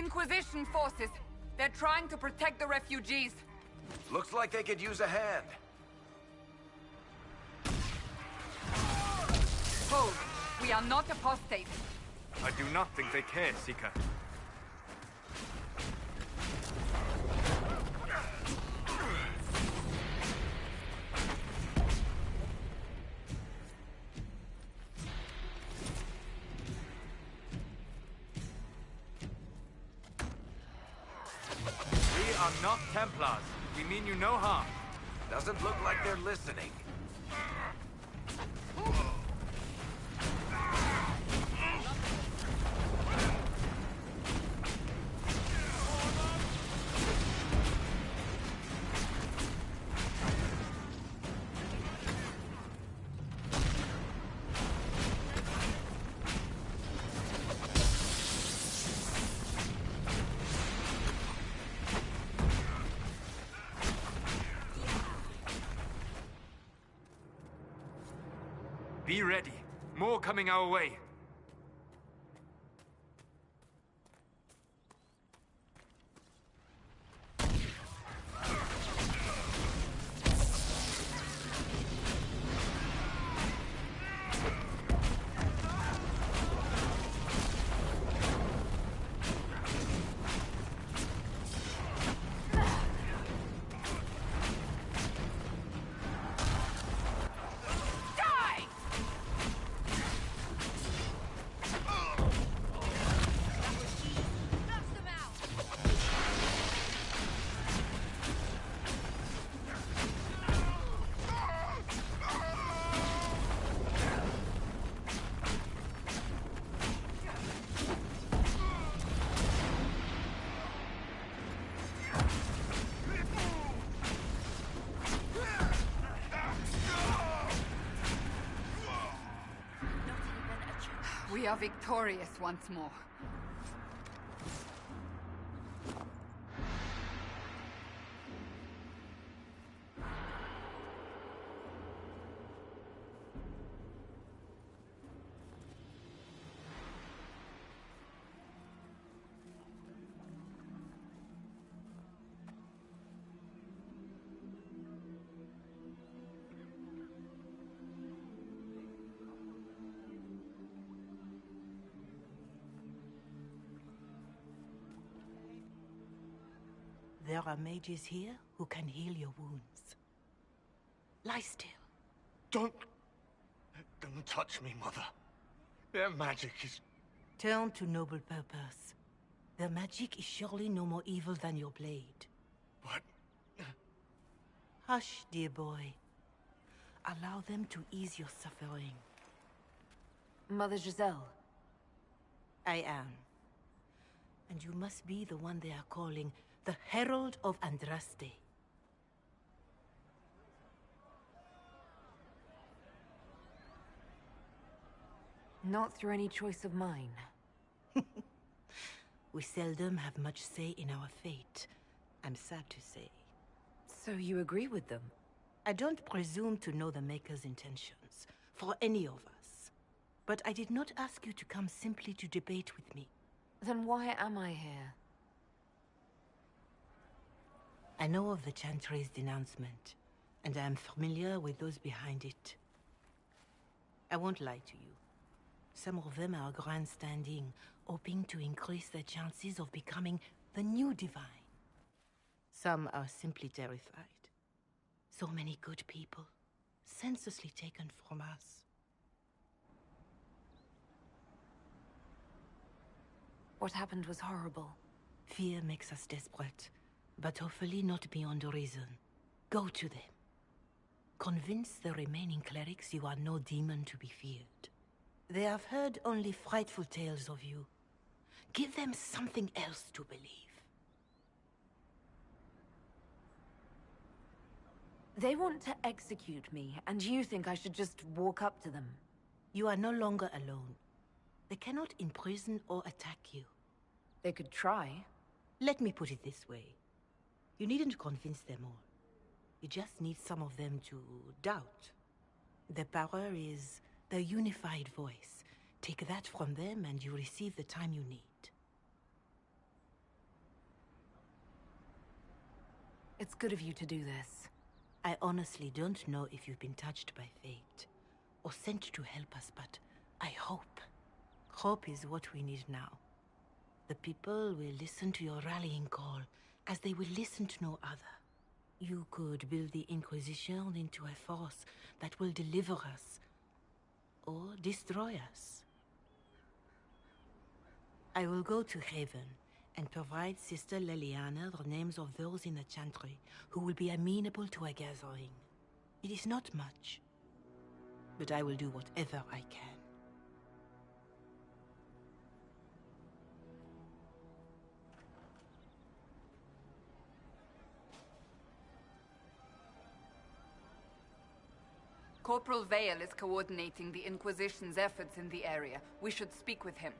Inquisition forces. They're trying to protect the refugees. Looks like they could use a hand. Hold. We are not apostate. I do not think they care, Seeker. We are not Templars. We mean you no harm. Doesn't look like they're listening. Be ready. More coming our way. We are victorious once more. There are mages here who can heal your wounds. Lie still. Don't touch me, Mother. Their magic is... Turn to noble purpose. Their magic is surely no more evil than your blade. But... Hush, dear boy. Allow them to ease your suffering. Mother Giselle. I am. And you must be the one they are calling the Herald of Andraste. Not through any choice of mine. We seldom have much say in our fate, I'm sad to say. So you agree with them? I don't presume to know the Maker's intentions, for any of us. But I did not ask you to come simply to debate with me. Then why am I here? I know of the Chantry's denouncement, and I am familiar with those behind it. I won't lie to you. Some of them are grandstanding, hoping to increase their chances of becoming the new divine. Some are simply terrified. So many good people, senselessly taken from us. What happened was horrible. Fear makes us desperate, but hopefully not beyond reason. Go to them. Convince the remaining clerics you are no demon to be feared. They have heard only frightful tales of you. Give them something else to believe. They want to execute me, and you think I should just walk up to them? You are no longer alone. They cannot imprison or attack you. They could try. Let me put it this way. You needn't convince them all. You just need some of them to doubt. Their power is their unified voice. Take that from them and you receive the time you need. It's good of you to do this. I honestly don't know if you've been touched by fate, or sent to help us, but I hope. Hope is what we need now. The people will listen to your rallying call, as they will listen to no other. You could build the Inquisition into a force that will deliver us, or destroy us. I will go to Haven and provide Sister Leliana the names of those in the Chantry who will be amenable to a gathering. It is not much, but I will do whatever I can. Corporal Vale is coordinating the Inquisition's efforts in the area. We should speak with him.